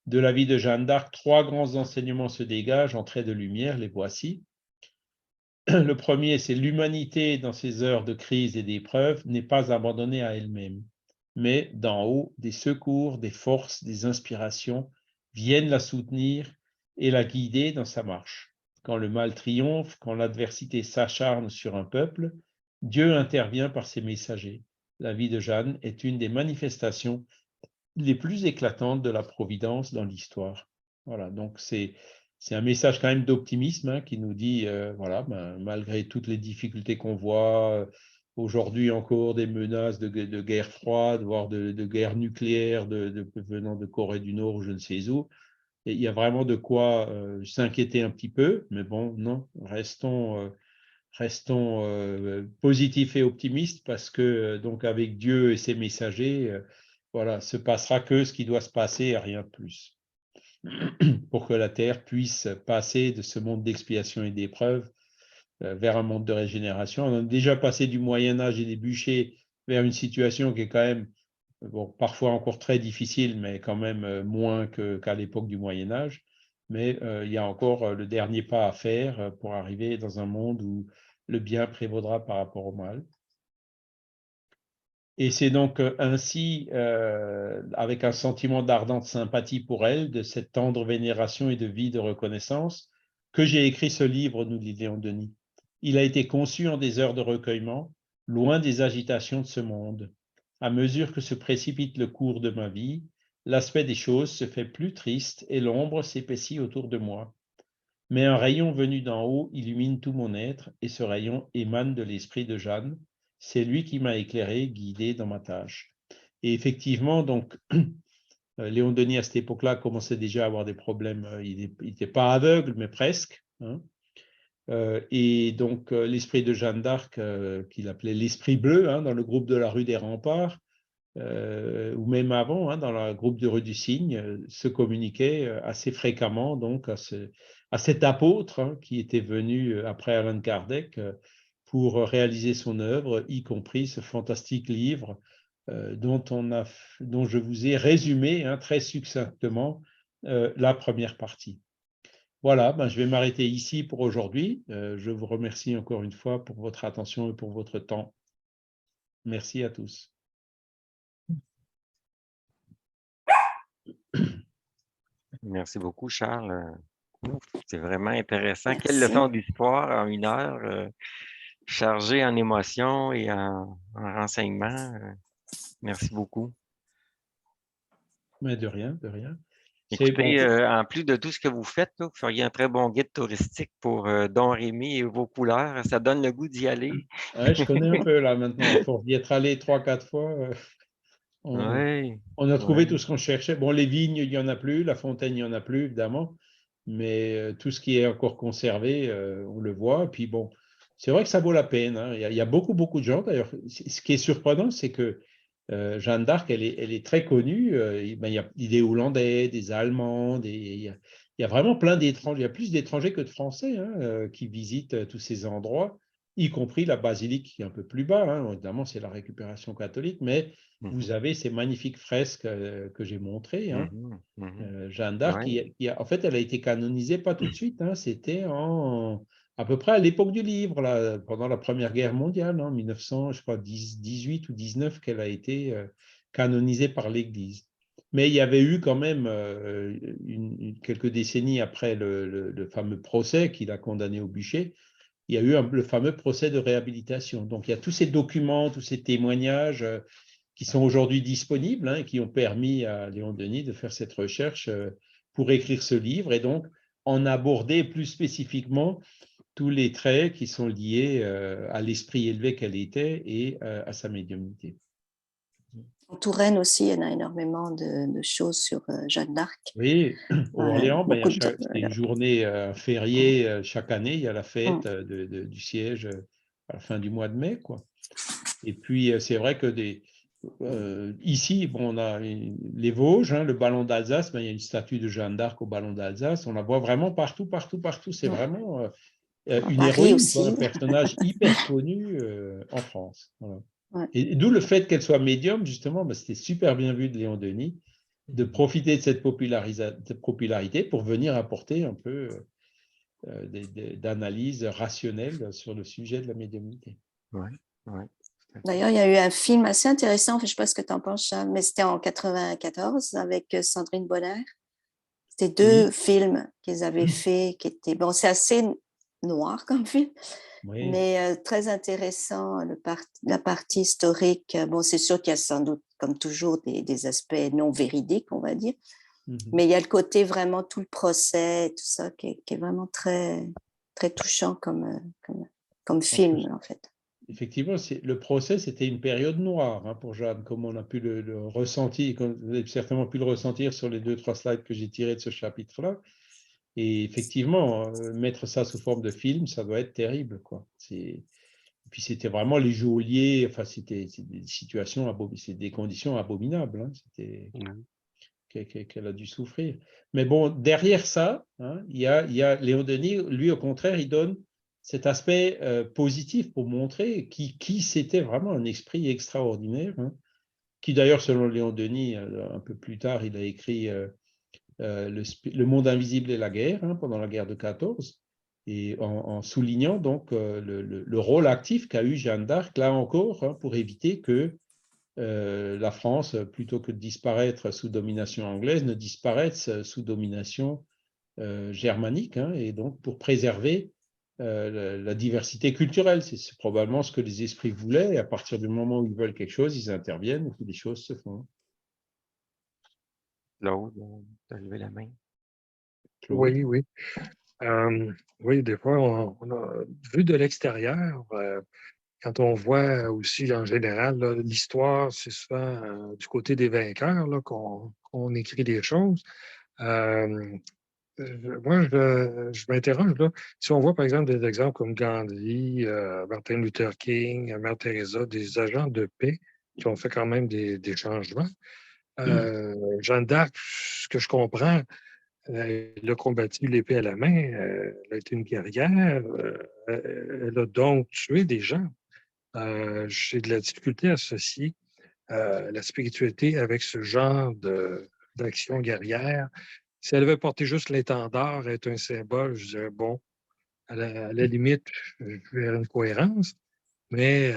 De la vie de Jeanne d'Arc, 3 grands enseignements se dégagent en traits de lumière, les voici. Le premier, c'est l'humanité dans ces heures de crise et d'épreuve n'est pas abandonnée à elle-même, mais d'en haut, des secours, des forces, des inspirations viennent la soutenir et la guider dans sa marche. Quand le mal triomphe, quand l'adversité s'acharne sur un peuple, Dieu intervient par ses messagers. La vie de Jeanne est une des manifestations les plus éclatantes de la providence dans l'histoire. Voilà, donc c'est un message quand même d'optimisme, hein, qui nous dit, voilà, ben, malgré toutes les difficultés qu'on voit, aujourd'hui encore des menaces de guerre froide, voire de guerre nucléaire venant de Corée du Nord ou je ne sais où, et il y a vraiment de quoi s'inquiéter un petit peu, mais bon, non, restons positifs et optimistes parce que donc avec Dieu et ses messagers, voilà, se passera que ce qui doit se passer et rien de plus. Pour que la Terre puisse passer de ce monde d'expiation et d'épreuve vers un monde de régénération. On a déjà passé du Moyen-Âge et des bûchers vers une situation qui est quand même, bon, parfois encore très difficile, mais quand même moins qu'à l'époque du Moyen-Âge. Mais il y a encore le dernier pas à faire pour arriver dans un monde où le bien prévaudra par rapport au mal. Et c'est donc ainsi, avec un sentiment d'ardente sympathie pour elle, de cette tendre vénération et de vie de reconnaissance, que j'ai écrit ce livre, nous dit Léon Denis. Il a été conçu en des heures de recueillement, loin des agitations de ce monde. À mesure que se précipite le cours de ma vie, l'aspect des choses se fait plus triste et l'ombre s'épaissit autour de moi. Mais un rayon venu d'en haut illumine tout mon être, et ce rayon émane de l'esprit de Jeanne. C'est lui qui m'a éclairé, guidé dans ma tâche. Et effectivement, donc, Léon Denis, à cette époque-là, commençait déjà à avoir des problèmes. Il n'était pas aveugle, mais presque, hein. Et donc, l'esprit de Jeanne d'Arc, qu'il appelait l'esprit bleu, hein, dans le groupe de la rue des Remparts, ou même avant, hein, dans le groupe de rue du Cygne, se communiquait assez fréquemment donc à cet apôtre, hein, qui était venu après Allan Kardec pour réaliser son œuvre, y compris ce fantastique livre dont je vous ai résumé, hein, très succinctement la première partie. Voilà, ben, je vais m'arrêter ici pour aujourd'hui. Je vous remercie encore une fois pour votre attention et pour votre temps. Merci à tous. Merci beaucoup, Charles. C'est vraiment intéressant. Quelle Merci. leçon d'histoire en 1 heure, chargée en émotions et en renseignements. Merci beaucoup. Mais de rien, de rien. Écoutez, Bon. en plus de tout ce que vous faites, là, vous feriez un très bon guide touristique pour Don Rémy et vos couleurs. Ça donne le goût d'y aller. Ouais, je connais un peu là maintenant. À force d'y être allé 3-4 fois, on, Oui, on a trouvé tout oui. ce qu'on cherchait. Bon, les vignes, il n'y en a plus, la fontaine, il n'y en a plus, évidemment, mais tout ce qui est encore conservé, on le voit. Puis bon, c'est vrai que ça vaut la peine, hein. Il y a beaucoup, beaucoup de gens. D'ailleurs, ce qui est surprenant, c'est que Jeanne d'Arc, elle est très connue. Ben, il y a des Hollandais, des Allemands, il y a vraiment plein d'étrangers. Il y a plus d'étrangers que de Français, hein, qui visitent tous ces endroits, y compris la basilique qui est un peu plus bas, hein. Évidemment, c'est la récupération catholique, mais vous Mhm, avez ces magnifiques fresques que j'ai montrées, hein. mhm, mhm. Jeanne d'Arc, Oui. en fait, elle a été canonisée pas tout de suite, hein. C'était à peu près à l'époque du livre, là, pendant la Première Guerre mondiale, en 1900, je crois, 18 ou 19, qu'elle a été canonisée par l'Église. Mais il y avait eu quand même, quelques décennies après le fameux procès qui l'a condamné au bûcher, il y a eu le fameux procès de réhabilitation. Donc, il y a tous ces documents, tous ces témoignages qui sont aujourd'hui disponibles, hein, et qui ont permis à Léon Denis de faire cette recherche pour écrire ce livre et donc en aborder plus spécifiquement tous les traits qui sont liés à l'esprit élevé qu'elle était et à sa médiumnité. En Touraine aussi, il y en a énormément de choses sur Jeanne d'Arc. Oui, au Orléans, ben, c'est une Voilà. journée fériée chaque année, il y a la fête Mm. du siège à la fin du mois de mai, quoi. Et puis, c'est vrai que ici, bon, on a les Vosges, hein, le ballon d'Alsace, il y a une statue de Jeanne d'Arc au ballon d'Alsace. On la voit vraiment partout, partout, partout. C'est Ouais. vraiment À une Paris héroïne, quoi, un aussi. personnage hyper connu en France. Voilà. Ouais. Et d'où le fait qu'elle soit médium, justement, c'était super bien vu de Léon Denis, de profiter de cette popularité pour venir apporter un peu d'analyse rationnelle sur le sujet de la médiumnité. Oui, oui. D'ailleurs, il y a eu un film assez intéressant, je ne sais pas ce que tu en penses, Charles, mais c'était en 94 avec Sandrine Bonner. C'était deux Oui, films qu'ils avaient fait qui étaient, bon, c'est assez noir comme film, oui. mais très intéressant, la partie historique. Bon, c'est sûr qu'il y a sans doute, comme toujours, des aspects non véridiques, on va dire, Mhm. mais il y a le côté vraiment tout le procès, tout ça, qui est vraiment très, très touchant comme En plus, film, en fait. effectivement, le procès, c'était une période noire hein, pour Jeanne, comme on a pu le ressentir, comme vous avez certainement pu le ressentir sur les 2-3 slides que j'ai tirés de ce chapitre-là. Et effectivement, mettre ça sous forme de film, ça doit être terrible, quoi. Et puis c'était vraiment les geôliers, enfin c'était des situations, c'est des conditions abominables. Hein, qu'elle a dû souffrir. Mais bon, derrière ça, hein, il y a Léon Denis, lui au contraire, il donne cet aspect positif pour montrer qui c'était vraiment un esprit extraordinaire, hein, qui d'ailleurs, selon Léon Denis, un peu plus tard, il a écrit Le monde invisible et la guerre, hein, pendant la guerre de 14, et en soulignant donc le rôle actif qu'a eu Jeanne d'Arc, là encore, hein, pour éviter que la France, plutôt que de disparaître sous domination anglaise, ne disparaisse sous domination germanique, hein, et donc pour préserver la diversité culturelle. C'est probablement ce que les esprits voulaient, et à partir du moment où ils veulent quelque chose, ils interviennent, et puis les choses se font. Claude, tu as levé la main. Claude. Oui, oui. Oui, des fois, on a vu de l'extérieur, quand on voit aussi en général là, l'histoire, c'est souvent du côté des vainqueurs là, qu'on écrit des choses. Euh, Moi, je m'interroge là. Si on voit par exemple des exemples comme Gandhi, Martin Luther King, Mère Teresa, des agents de paix qui ont fait quand même des changements. Jeanne d'Arc, ce que je comprends, elle a combattu l'épée à la main, elle a été une guerrière, elle a donc tué des gens. J'ai de la difficulté à associer la spiritualité avec ce genre d'action guerrière. Si elle avait porté juste l'étendard, être un symbole, je dirais, bon, à la limite, je verrais une cohérence. Mais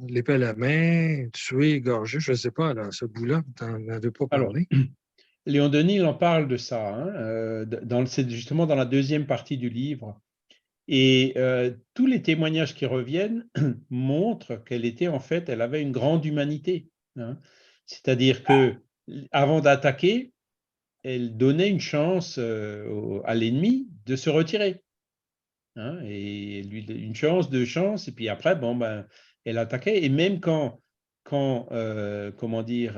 l'épée à la main, tuer, égorger, je ne sais pas, là, ce bout-là, tu n'en avais pas Alors, parlé. Léon Denis, il en parle de ça, hein, c'est justement dans la deuxième partie du livre. Et tous les témoignages qui reviennent montrent qu'elle était en fait, elle avait une grande humanité, hein. C'est-à-dire que avant d'attaquer, elle donnait une chance à l'ennemi de se retirer, hein, et lui une chance, deux chances, et puis après, bon ben, elle attaquait. Et même quand comment dire,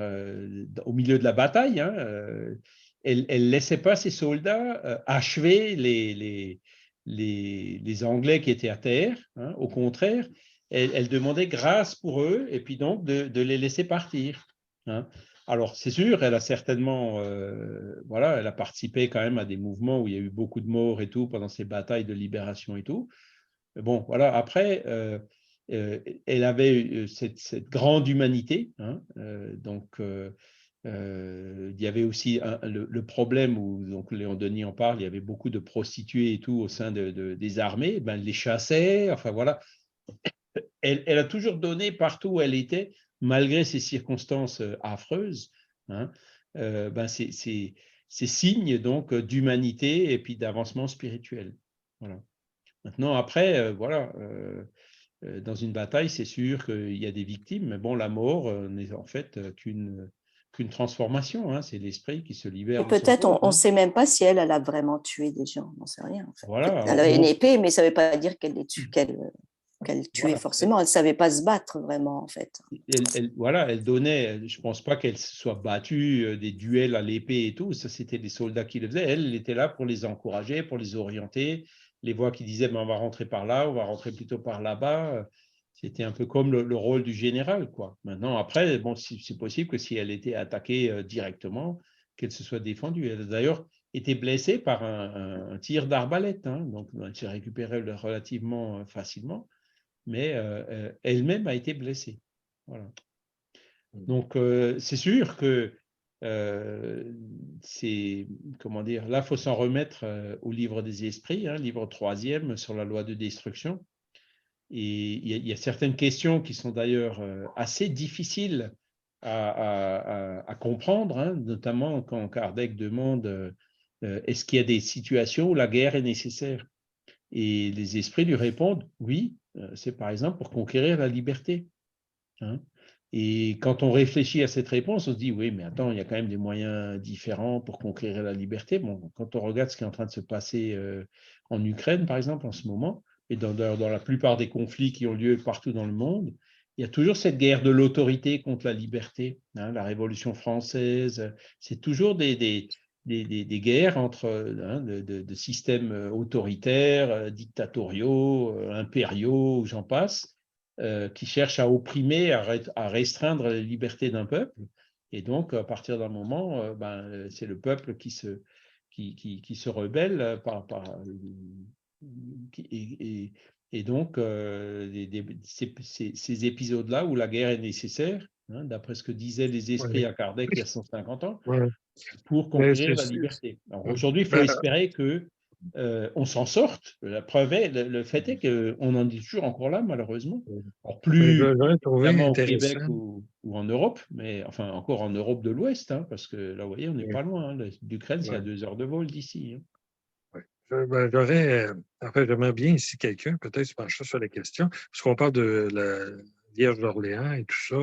au milieu de la bataille, hein, elle ne laissait pas ses soldats achever les Anglais qui étaient à terre, hein. Au contraire, elle demandait grâce pour eux, et puis donc de les laisser partir, hein. Alors, c'est sûr, elle a certainement, voilà, elle a participé quand même à des mouvements où il y a eu beaucoup de morts et tout pendant ces batailles de libération et tout. Mais bon, voilà, après, elle avait cette grande humanité, hein, donc, il y avait aussi le problème où, donc Léon Denis en parle, il y avait beaucoup de prostituées et tout au sein des armées, ben, elle les chassait, enfin voilà. Elle a toujours donné partout où elle était, malgré ces circonstances affreuses, hein, ben ces signes donc d'humanité et puis d'avancement spirituel. Voilà. Maintenant, après, voilà, dans une bataille, c'est sûr qu'il y a des victimes, mais bon, la mort n'est en fait qu'une transformation, hein, c'est l'esprit qui se libère Et de son peut-être, corps, on ne hein. sait même pas si elle a vraiment tué des gens, on n'en sait rien. En fait. Voilà, Elle alors avait une bon, épée, mais ça ne veut pas dire qu'elle tuait voilà. forcément. Elle ne savait pas se battre vraiment, en fait. Voilà, elle donnait, je ne pense pas qu'elle se soit battue des duels à l'épée et tout, ça c'était des soldats qui le faisaient. Elle était là pour les encourager, pour les orienter, les voix qui disaient ben, on va rentrer par là, on va rentrer plutôt par là-bas. C'était un peu comme le rôle du général, quoi. Maintenant, après, bon, c'est possible que si elle était attaquée directement, qu'elle se soit défendue. Elle a d'ailleurs été blessée par un tir d'arbalète, hein, donc elle s'est récupérée relativement facilement, mais elle-même a été blessée. Voilà. Donc, c'est sûr que comment dire, là, il faut s'en remettre au livre des esprits, hein, livre 3e sur la loi de destruction. Et il y a certaines questions qui sont d'ailleurs assez difficiles à comprendre, hein, notamment quand Kardec demande est-ce qu'il y a des situations où la guerre est nécessaire? Et les esprits lui répondent oui, c'est par exemple pour conquérir la liberté. Hein. Et quand on réfléchit à cette réponse, on se dit oui, mais attends, il y a quand même des moyens différents pour conquérir la liberté. Bon, quand on regarde ce qui est en train de se passer en Ukraine, par exemple, en ce moment, et dans la plupart des conflits qui ont lieu partout dans le monde, il y a toujours cette guerre de l'autorité contre la liberté. Hein, la Révolution française, c'est toujours des guerres entre de systèmes autoritaires, dictatoriaux, impériaux, j'en passe, qui cherchent à opprimer, à restreindre la liberté d'un peuple. Et donc, à partir d'un moment, c'est le peuple qui se rebelle et donc, ces épisodes-là où la guerre est nécessaire, hein, d'après ce que disaient les esprits à Kardec il y a 150 ans, pour conquérir la liberté. Alors aujourd'hui, il faut espérer que on s'en sorte. La preuve est, le fait est qu'on en est toujours encore là, malheureusement. Alors, plus évidemment au Québec ou en Europe, mais enfin encore en Europe de l'Ouest, hein, parce que là, vous voyez, on n'est pas loin. Hein. L'Ukraine, c'est à 2 heures de vol d'ici. Hein. J'aimerais bien ici quelqu'un, peut-être se pencher sur les questions, parce qu'on parle de la Vierge d'Orléans et tout ça,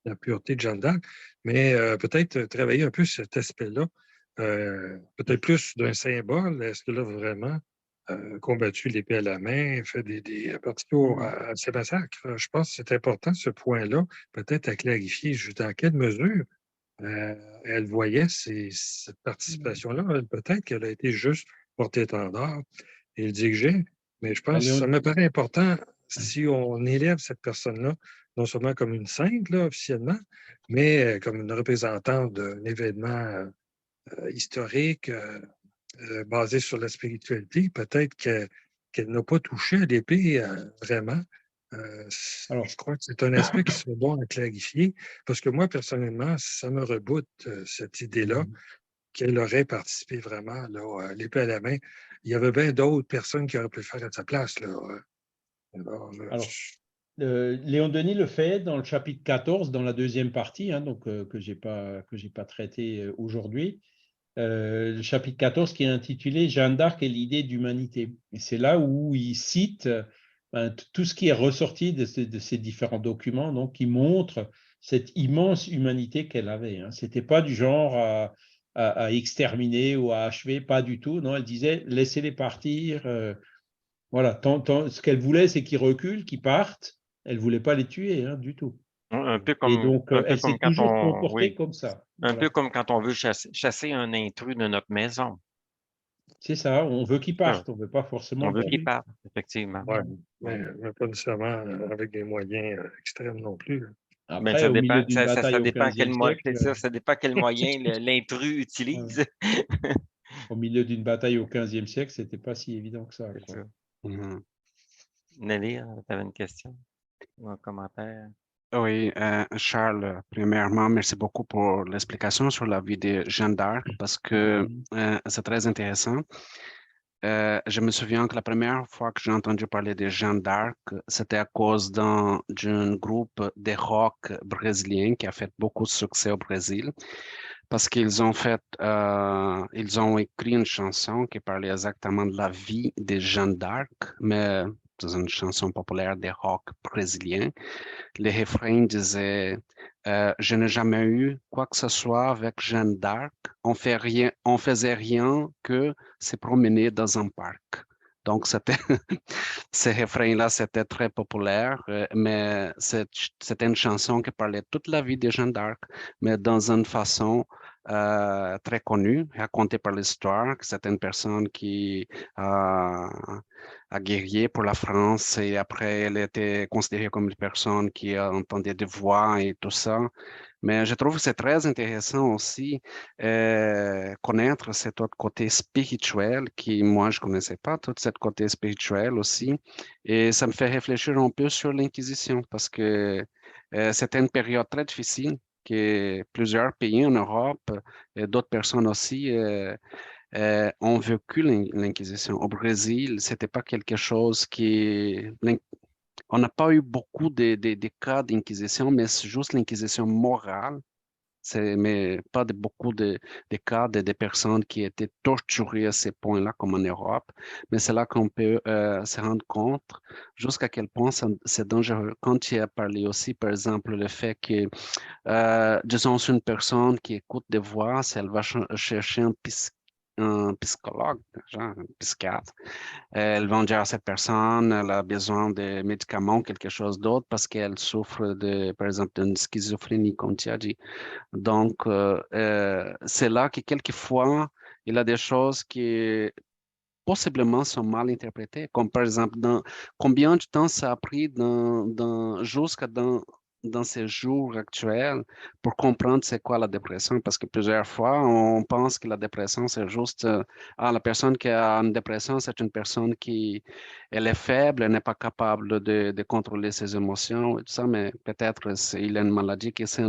la pureté de Jeanne d'Arc, mais peut-être travailler un peu cet aspect-là, peut-être plus d'un symbole. Est-ce que là, vraiment, combattu l'épée à la main, fait participé à ces massacres? Je pense que c'est important, ce point-là, peut-être à clarifier dans quelle mesure elle voyait cette participation-là. Peut-être qu'elle a été juste porte-étendard et le dirigeait, mais je pense que ça me paraît important si on élève cette personne-là, non seulement comme une sainte, là, officiellement, mais comme une représentante d'un événement historique basé sur la spiritualité. Peut-être qu'elle n'a pas touché à l'épée vraiment. Alors, je crois que c'est un aspect qui serait bon à clarifier, parce que moi, personnellement, ça me reboute cette idée-là, qu'elle aurait participé vraiment là, l'épée à la main. Il y avait bien d'autres personnes qui auraient pu le faire à sa place. Là. Alors, Léon Denis le fait dans le chapitre 14, dans la deuxième partie, hein, donc, que je n'ai pas traité aujourd'hui. Le chapitre 14 qui est intitulé « Jeanne d'Arc et l'idée d'humanité ». Et c'est là où il cite tout ce qui est ressorti de ces différents documents, donc qui montrent cette immense humanité qu'elle avait. Hein. Ce n'était pas du genre à exterminer ou à achever, pas du tout. Non, elle disait « laissez-les partir ». Voilà, ce qu'elle voulait, c'est qu'ils reculent, qu'ils partent. Elle ne voulait pas les tuer, hein, du tout. Et donc, elle s'est toujours comportée comme ça. Un peu comme quand on veut chasser un intrus de notre maison. C'est ça, on veut qu'il parte, on ne veut pas forcément on veut qu'il parte, effectivement. Oui, mais pas nécessairement avec des moyens extrêmes non plus. Après, ça dépend, ça dépend quel moyen, ça dépend quel moyen l'intrus utilise. Au milieu d'une bataille au 15e siècle, ce n'était pas si évident que ça. Nelly, tu avais une question ou un commentaire? Oui, Charles, premièrement, merci beaucoup pour l'explication sur la vie de Jeanne d'Arc parce que c'est très intéressant. Je me souviens que la première fois que j'ai entendu parler de Jeanne d'Arc, c'était à cause d'un groupe de rock brésilien qui a fait beaucoup de succès au Brésil parce qu'ils ont ils ont écrit une chanson qui parlait exactement de la vie de Jeanne d'Arc, mais c'est une chanson populaire de rock brésilien. Le refrain disait je n'ai jamais eu quoi que ce soit avec Jeanne d'Arc. On faisait rien que se promener dans un parc. Donc, ce refrain-là, c'était très populaire, mais c'était une chanson qui parlait toute la vie de Jeanne d'Arc, mais dans une façon très connu, raconté par l'histoire, que c'est une personne qui a guerrier pour la France et après elle était considérée comme une personne qui entendait des voix et tout ça. Mais je trouve que c'est très intéressant aussi connaître cet autre côté spirituel qui, moi, je ne connaissais pas, tout cet côté spirituel aussi. Et ça me fait réfléchir un peu sur l'Inquisition parce que c'était une période très difficile que plusieurs pays en Europe et d'autres personnes aussi ont vécu l'Inquisition. Au Brésil, c'était pas quelque chose qui... On n'a pas eu beaucoup de cas d'Inquisition, mais c'est juste l'Inquisition morale. Mais pas beaucoup de cas de personnes qui étaient torturées à ces points-là, comme en Europe. Mais c'est là qu'on peut se rendre compte jusqu'à quel point c'est dangereux. Quand tu as parlé aussi, par exemple, le fait que, disons, une personne qui écoute des voix, si elle va chercher un psychologue, genre un psychiatre, elles vont dire à cette personne, elle a besoin de médicaments, quelque chose d'autre, parce qu'elle souffre de, par exemple, d'une schizophrénie, comme tu as dit. Donc, c'est là que quelquefois, il y a des choses qui possiblement sont mal interprétées, comme par exemple, combien de temps ça a pris jusqu'à dans ces jours actuels pour comprendre c'est quoi la dépression, parce que plusieurs fois, on pense que la dépression, c'est juste, la personne qui a une dépression, c'est une personne qui, elle est faible, elle n'est pas capable de contrôler ses émotions et tout ça, mais peut-être il a une maladie qui se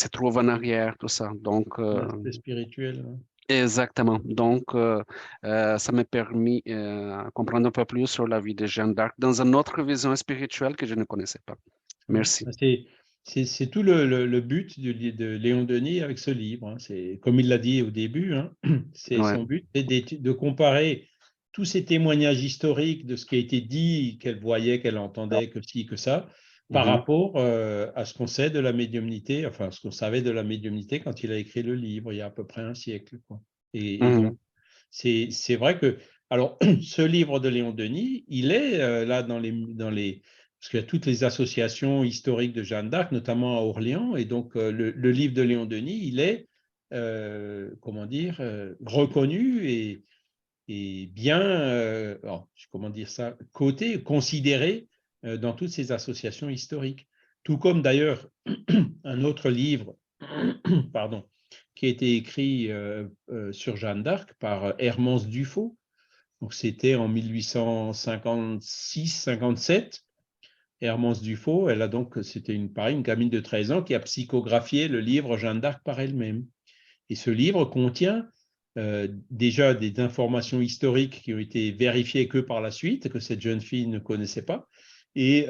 trouve en arrière, tout ça. Donc, L'aspect spirituel. Ouais. exactement. Donc, ça m'a permis de comprendre un peu plus sur la vie de Jeanne d'Arc dans une autre vision spirituelle que je ne connaissais pas. Merci. C'est tout le but de Léon Denis avec ce livre. Hein. C'est, comme il l'a dit au début, hein, c'est Ouais. son but, c'est de comparer tous ces témoignages historiques de ce qui a été dit, qu'elle voyait, qu'elle entendait, que ci, que ça, par rapport à ce qu'on sait de la médiumnité, enfin, ce qu'on savait de la médiumnité quand il a écrit le livre, il y a à peu près un siècle. Quoi. Et donc, c'est vrai que, alors, ce livre de Léon Denis, il est là dans les parce qu'il y a toutes les associations historiques de Jeanne d'Arc, notamment à Orléans, et donc le livre de Léon Denis, il est, comment dire, reconnu et bien, comment dire ça, coté, considéré dans toutes ces associations historiques. Tout comme d'ailleurs un autre livre, pardon, qui a été écrit sur Jeanne d'Arc par Hermance Dufaux. Donc c'était en 1856-57. Hermance Dufaux, elle a donc, c'était une gamine de 13 ans qui a psychographié le livre Jeanne d'Arc par elle-même. Et ce livre contient déjà des informations historiques qui ont été vérifiées que par la suite, que cette jeune fille ne connaissait pas, et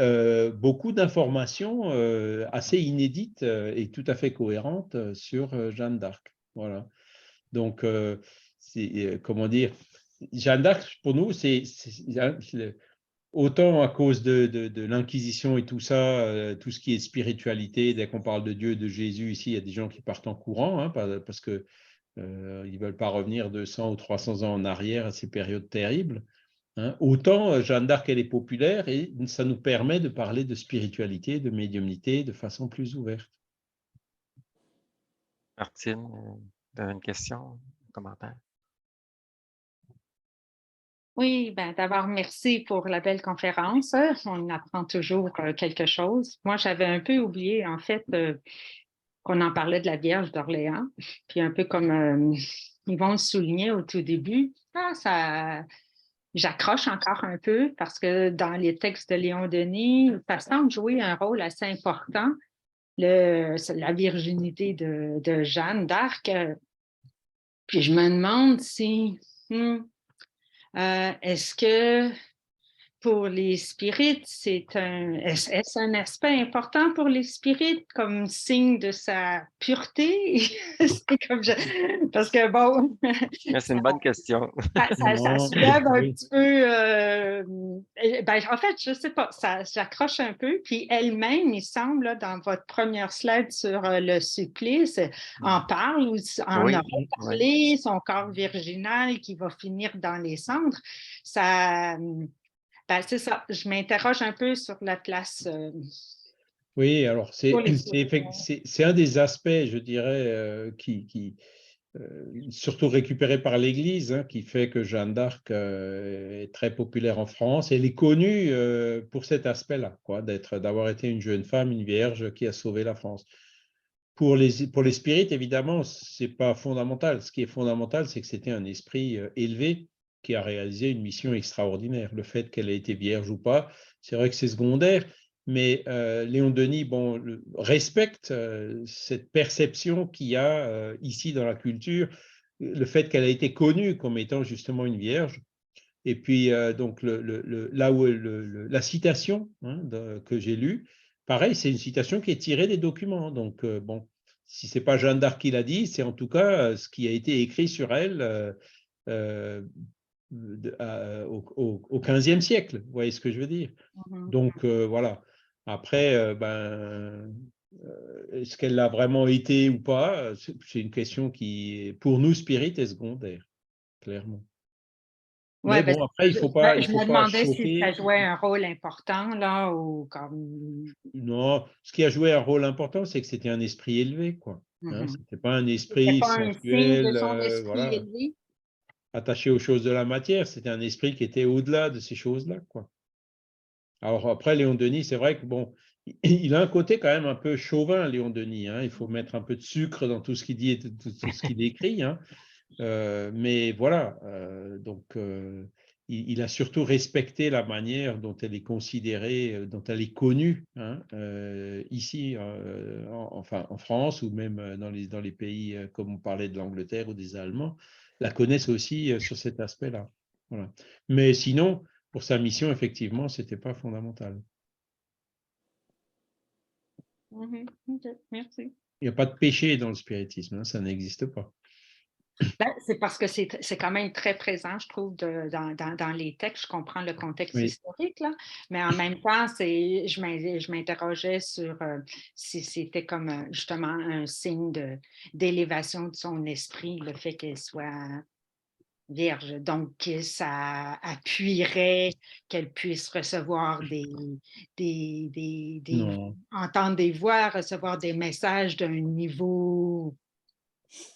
beaucoup d'informations assez inédites et tout à fait cohérentes sur Jeanne d'Arc. Voilà. Donc, comment dire, Jeanne d'Arc, pour nous, c'est autant à cause de l'Inquisition et tout ça, tout ce qui est spiritualité, dès qu'on parle de Dieu, de Jésus, ici, il y a des gens qui partent en courant, hein, parce que ils ne veulent pas revenir 200 ou 300 ans en arrière à ces périodes terribles. Hein. Autant Jeanne d'Arc, elle est populaire et ça nous permet de parler de spiritualité, de médiumnité de façon plus ouverte. Martine, tu as une question, un commentaire? Oui, ben d'abord, merci pour la belle conférence. On apprend toujours quelque chose. Moi, j'avais un peu oublié, en fait, qu'on en parlait de la Vierge d'Orléans. Puis un peu comme ils vont le souligner au tout début, j'accroche encore un peu parce que dans les textes de Léon Denis, ça semble jouer un rôle assez important, la virginité de Jeanne d'Arc. Puis je me demande si... est-ce que pour les spirites, est-ce un aspect important pour les spirites comme signe de sa pureté? Parce que bon... C'est une bonne question. Ça soulève un petit peu... en fait, je ne sais pas, j'accroche un peu. Puis elle-même, il semble, là, dans votre première slide sur le supplice, en parle, ou en a parlé, son corps virginal qui va finir dans les cendres. Ça... c'est ça, je m'interroge un peu sur la place Oui, alors Pour les c'est un des aspects, je dirais, surtout récupéré par l'Église, hein, qui fait que Jeanne d'Arc est très populaire en France. Elle est connue pour cet aspect-là, quoi, d'avoir été une jeune femme, une vierge qui a sauvé la France. Pour les spirites, évidemment, ce n'est pas fondamental. Ce qui est fondamental, c'est que c'était un esprit élevé qui a réalisé une mission extraordinaire. Le fait qu'elle ait été vierge ou pas, c'est vrai que c'est secondaire, mais Léon Denis respecte cette perception qu'il y a ici dans la culture, le fait qu'elle a été connue comme étant justement une vierge. Et puis, donc, là où la citation hein, que j'ai lue, pareil, c'est une citation qui est tirée des documents. Donc, bon, si ce n'est pas Jeanne d'Arc qui l'a dit, c'est en tout cas ce qui a été écrit sur elle au XVe siècle. Vous voyez ce que je veux dire? Donc, voilà. Après, est-ce qu'elle l'a vraiment été ou pas? C'est une question qui, pour nous, spirit, est secondaire, clairement. Ouais, Mais bon, après, il ne faut pas, je me demandais si ça choquer. jouait un rôle important, là, ou comme... Non, ce qui a joué un rôle important, c'est que c'était un esprit élevé, quoi. Hein, ce n'était pas un C'était esprit pas un signe de sensuel, son esprit voilà, élevé? attaché aux choses de la matière. C'était un esprit qui était au-delà de ces choses-là, quoi. Alors après, Léon Denis, c'est vrai que bon, il a un côté quand même un peu chauvin, Léon Denis. Hein. Il faut mettre un peu de sucre dans tout ce qu'il dit et tout ce qu'il écrit. Hein. Mais voilà, donc il a surtout respecté la manière dont elle est considérée, dont elle est connue hein, ici, enfin en France ou même dans les pays comme on parlait de l'Angleterre ou des Allemands, la connaissent aussi sur cet aspect-là. Voilà. Mais sinon, pour sa mission, effectivement, ce n'était pas fondamental. OK, merci. Il n'y a pas de péché dans le spiritisme, hein, ça n'existe pas. Ben, c'est parce que c'est quand même très présent, je trouve, dans les textes. Je comprends le contexte Oui. historique, là, mais en même temps, je m'interrogeais sur si c'était comme justement un signe d'élévation de son esprit, le fait qu'elle soit vierge. Donc, ça appuierait qu'elle puisse recevoir entendre des voix, recevoir des messages d'un niveau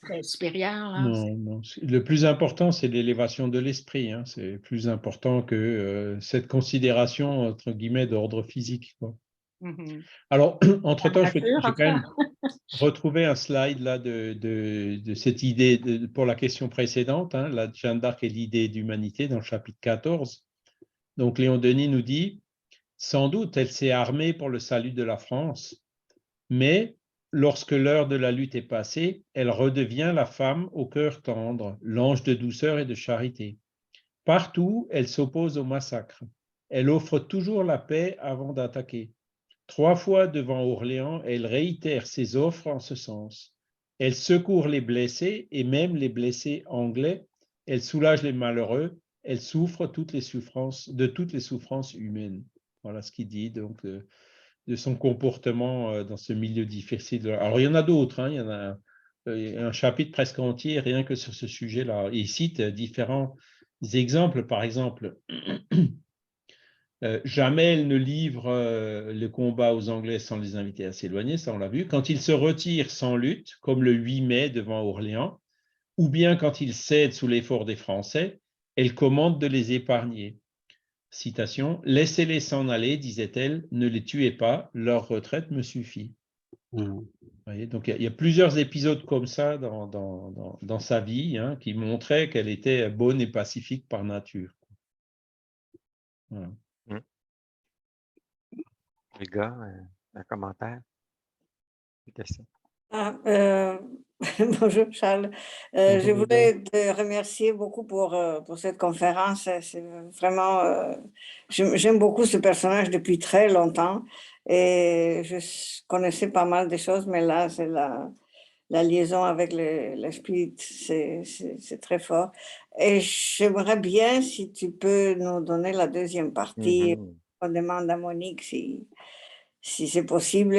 très supérieur. Là. Non, non. Le plus important, c'est l'élévation de l'esprit. Hein. C'est plus important que cette considération, entre guillemets, d'ordre physique. Quoi. Alors, entre-temps, j'ai quand même retrouvé un slide là, de cette idée pour la question précédente, hein, la Jeanne d'Arc et l'idée d'humanité dans le chapitre 14. Donc, Léon Denis nous dit, sans doute, elle s'est armée pour le salut de la France, mais lorsque l'heure de la lutte est passée, elle redevient la femme au cœur tendre, l'ange de douceur et de charité. Partout, elle s'oppose au massacre. Elle offre toujours la paix avant d'attaquer. 3 fois devant Orléans, elle réitère ses offres en ce sens. Elle secourt les blessés et même les blessés anglais. Elle soulage les malheureux. Elle souffre de toutes les souffrances humaines. Voilà ce qu'il dit donc de son comportement dans ce milieu difficile. Alors, il y en a d'autres, hein, il y en a un chapitre presque entier rien que sur ce sujet-là. Il cite différents exemples, par exemple, jamais elle ne livre le combat aux Anglais sans les inviter à s'éloigner, ça on l'a vu. Quand ils se retirent sans lutte, comme le 8 mai devant Orléans, ou bien quand ils cèdent sous l'effort des Français, elle commande de les épargner. Citation, « Laissez-les s'en aller, disait-elle, ne les tuez pas, leur retraite me suffit. » Vous voyez, donc il y a plusieurs épisodes comme ça dans sa vie hein, qui montraient qu'elle était bonne et pacifique par nature. Voilà. Les gars, un commentaire? Une question? Bonjour Charles. Je voulais te remercier beaucoup pour cette conférence. C'est vraiment, j'aime beaucoup ce personnage depuis très longtemps et je connaissais pas mal de choses, mais là, c'est la liaison avec l'esprit, c'est très fort. Et j'aimerais bien, si tu peux nous donner la deuxième partie, on demande à Monique si c'est possible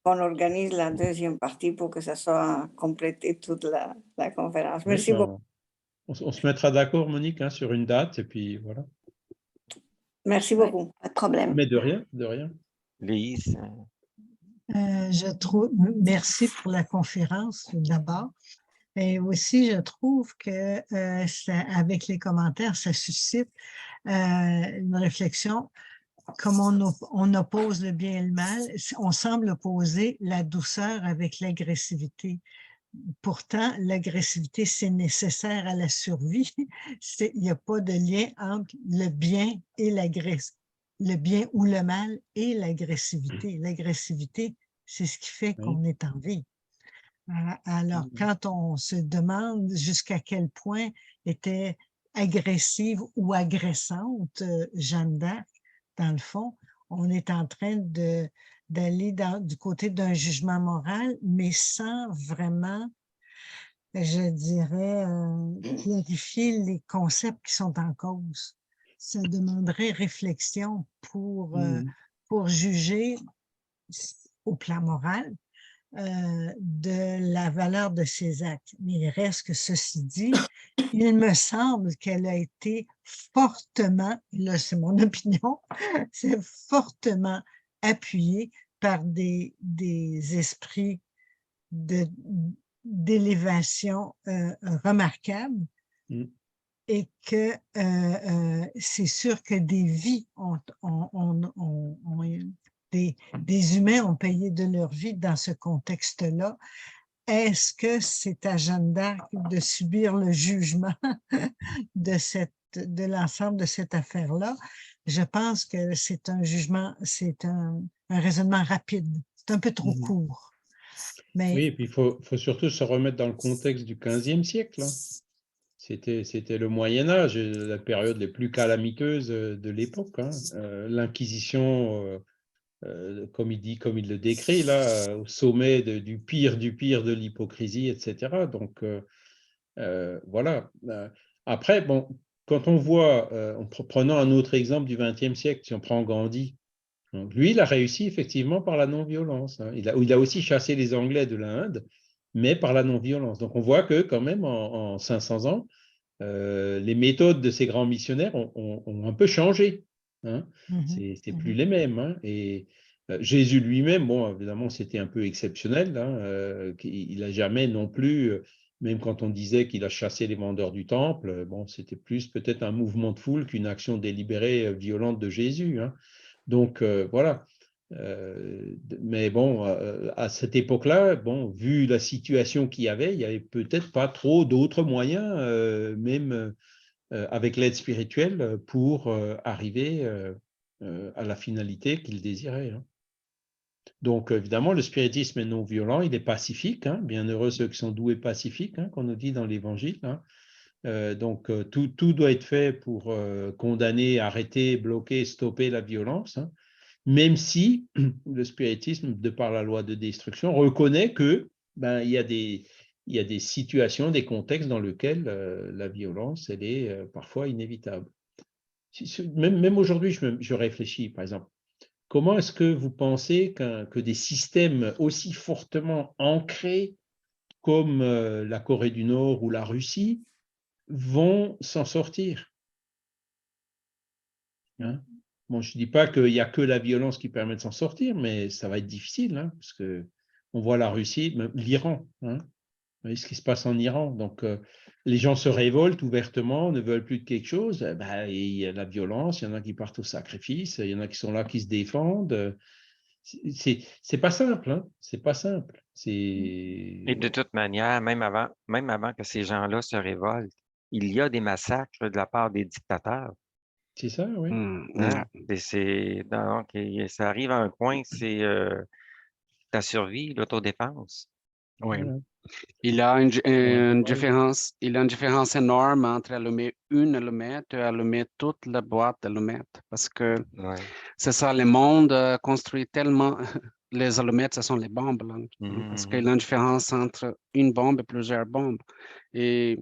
qu'on organise la deuxième partie pour que ça soit complété toute la conférence. Merci beaucoup. On se mettra d'accord, Monique, hein, sur une date, et puis voilà. Merci beaucoup. Pas de problème. Mais de rien, de rien. Lise? Merci pour la conférence d'abord. Et aussi, je trouve que avec les commentaires, ça suscite une réflexion. Comme on oppose le bien et le mal, on semble opposer la douceur avec l'agressivité. Pourtant, l'agressivité, c'est nécessaire à la survie. Il n'y a pas de lien entre le bien et le bien ou le mal et l'agressivité. L'agressivité, c'est ce qui fait qu'on est en vie. Alors, quand on se demande jusqu'à quel point était agressive ou agressante Jeanne d'Arc, dans le fond, on est en train d'aller du côté d'un jugement moral, mais sans vraiment, je dirais, clarifier les concepts qui sont en cause. Ça demanderait réflexion pour juger au plan moral de la valeur de ses actes. Mais il reste que ceci dit, il me semble qu'elle a été fortement, là c'est mon opinion, c'est fortement appuyée par des esprits d'élévation remarquables et que c'est sûr que des vies des humains ont payé de leur vie dans ce contexte-là. Est-ce que c'est à Jeanne d'Arc de subir le jugement de l'ensemble de cette affaire-là? Je pense que c'est un jugement, c'est un raisonnement rapide. C'est un peu trop court. Mais... Oui, et puis il faut surtout se remettre dans le contexte du XVe siècle. Hein. C'était le Moyen-Âge, la période les plus calamiteuses de l'époque. Hein. L'Inquisition, comme il le décrit, là, au sommet du pire de l'hypocrisie, etc. Donc, voilà. Après, bon, quand on voit, en prenant un autre exemple du XXe siècle, si on prend Gandhi, donc lui, il a réussi effectivement par la non-violence. Hein. Il a aussi chassé les Anglais de l'Inde, mais par la non-violence. Donc, on voit que quand même, en 500 ans, les méthodes de ces grands missionnaires ont un peu changé. Hein. C'est plus les mêmes. Hein. Et Jésus lui-même, bon, évidemment, c'était un peu exceptionnel. Hein. Il n'a jamais non plus, même quand on disait qu'il a chassé les vendeurs du temple, bon, c'était plus peut-être un mouvement de foule qu'une action délibérée violente de Jésus. Hein. Donc, voilà. Mais bon, à cette époque-là, bon, vu la situation qu'il y avait peut-être pas trop d'autres moyens, même avec l'aide spirituelle, pour arriver à la finalité qu'il désirait. Hein. Donc, évidemment, le spiritisme est non violent, il est pacifique. Hein, bienheureux ceux qui sont doués pacifiques, hein, qu'on nous dit dans l'Évangile. Hein. Donc, tout doit être fait pour condamner, arrêter, bloquer, stopper la violence. Hein. Même si le spiritisme, de par la loi de destruction, reconnaît que il y a des situations, des contextes dans lesquels la violence, elle est parfois inévitable. Même aujourd'hui, je réfléchis, par exemple, comment est-ce que vous pensez que des systèmes aussi fortement ancrés comme la Corée du Nord ou la Russie vont s'en sortir? Hein? Bon, je ne dis pas qu'il n'y a que la violence qui permet de s'en sortir, mais ça va être difficile, hein, parce qu'on voit la Russie, même l'Iran, hein, vous voyez ce qui se passe en Iran. Donc, les gens se révoltent ouvertement, ne veulent plus de quelque chose. Il y a la violence, il y en a qui partent au sacrifice, il y en a qui sont là, qui se défendent. C'est pas simple, hein, c'est pas simple. Et de toute manière, même avant que ces gens-là se révoltent, il y a des massacres de la part des dictateurs. C'est ça, oui. Hein? Donc, ça arrive à un point, c'est ta survie, l'autodéfense. Oui. Voilà. Il y a une différence énorme entre allumer une allumette et allumer toute la boîte d'allumettes. Parce que c'est ça, le monde construit tellement. Les allumettes, ce sont les bombes. Là, parce qu'il y a une différence entre une bombe et plusieurs bombes. Et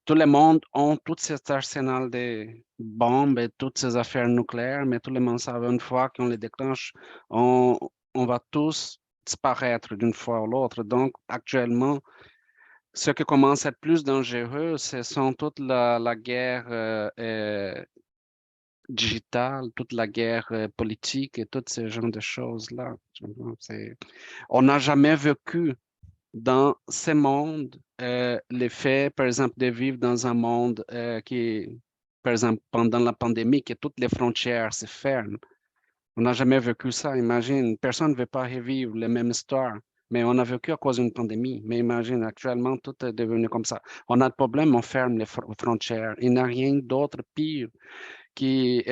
tout le monde a tout cet arsenal de bombes et toutes ces affaires nucléaires, mais tout le monde sait une fois qu'on les déclenche, on va tous disparaître d'une fois ou l'autre. Donc, actuellement, ce qui commence à être plus dangereux, ce sont toute la guerre digitale, toute la guerre politique et tout ce genre de choses-là. On n'a jamais vécu dans ce monde l'effet, par exemple, de vivre dans un monde qui, par exemple, pendant la pandémie, que toutes les frontières se ferment. On n'a jamais vécu ça. Imagine, personne ne veut pas revivre les mêmes histoires, mais on a vécu à cause d'une pandémie. Mais imagine, actuellement, tout est devenu comme ça. On a de problème, on ferme les frontières. Il n'y a rien d'autre pire qui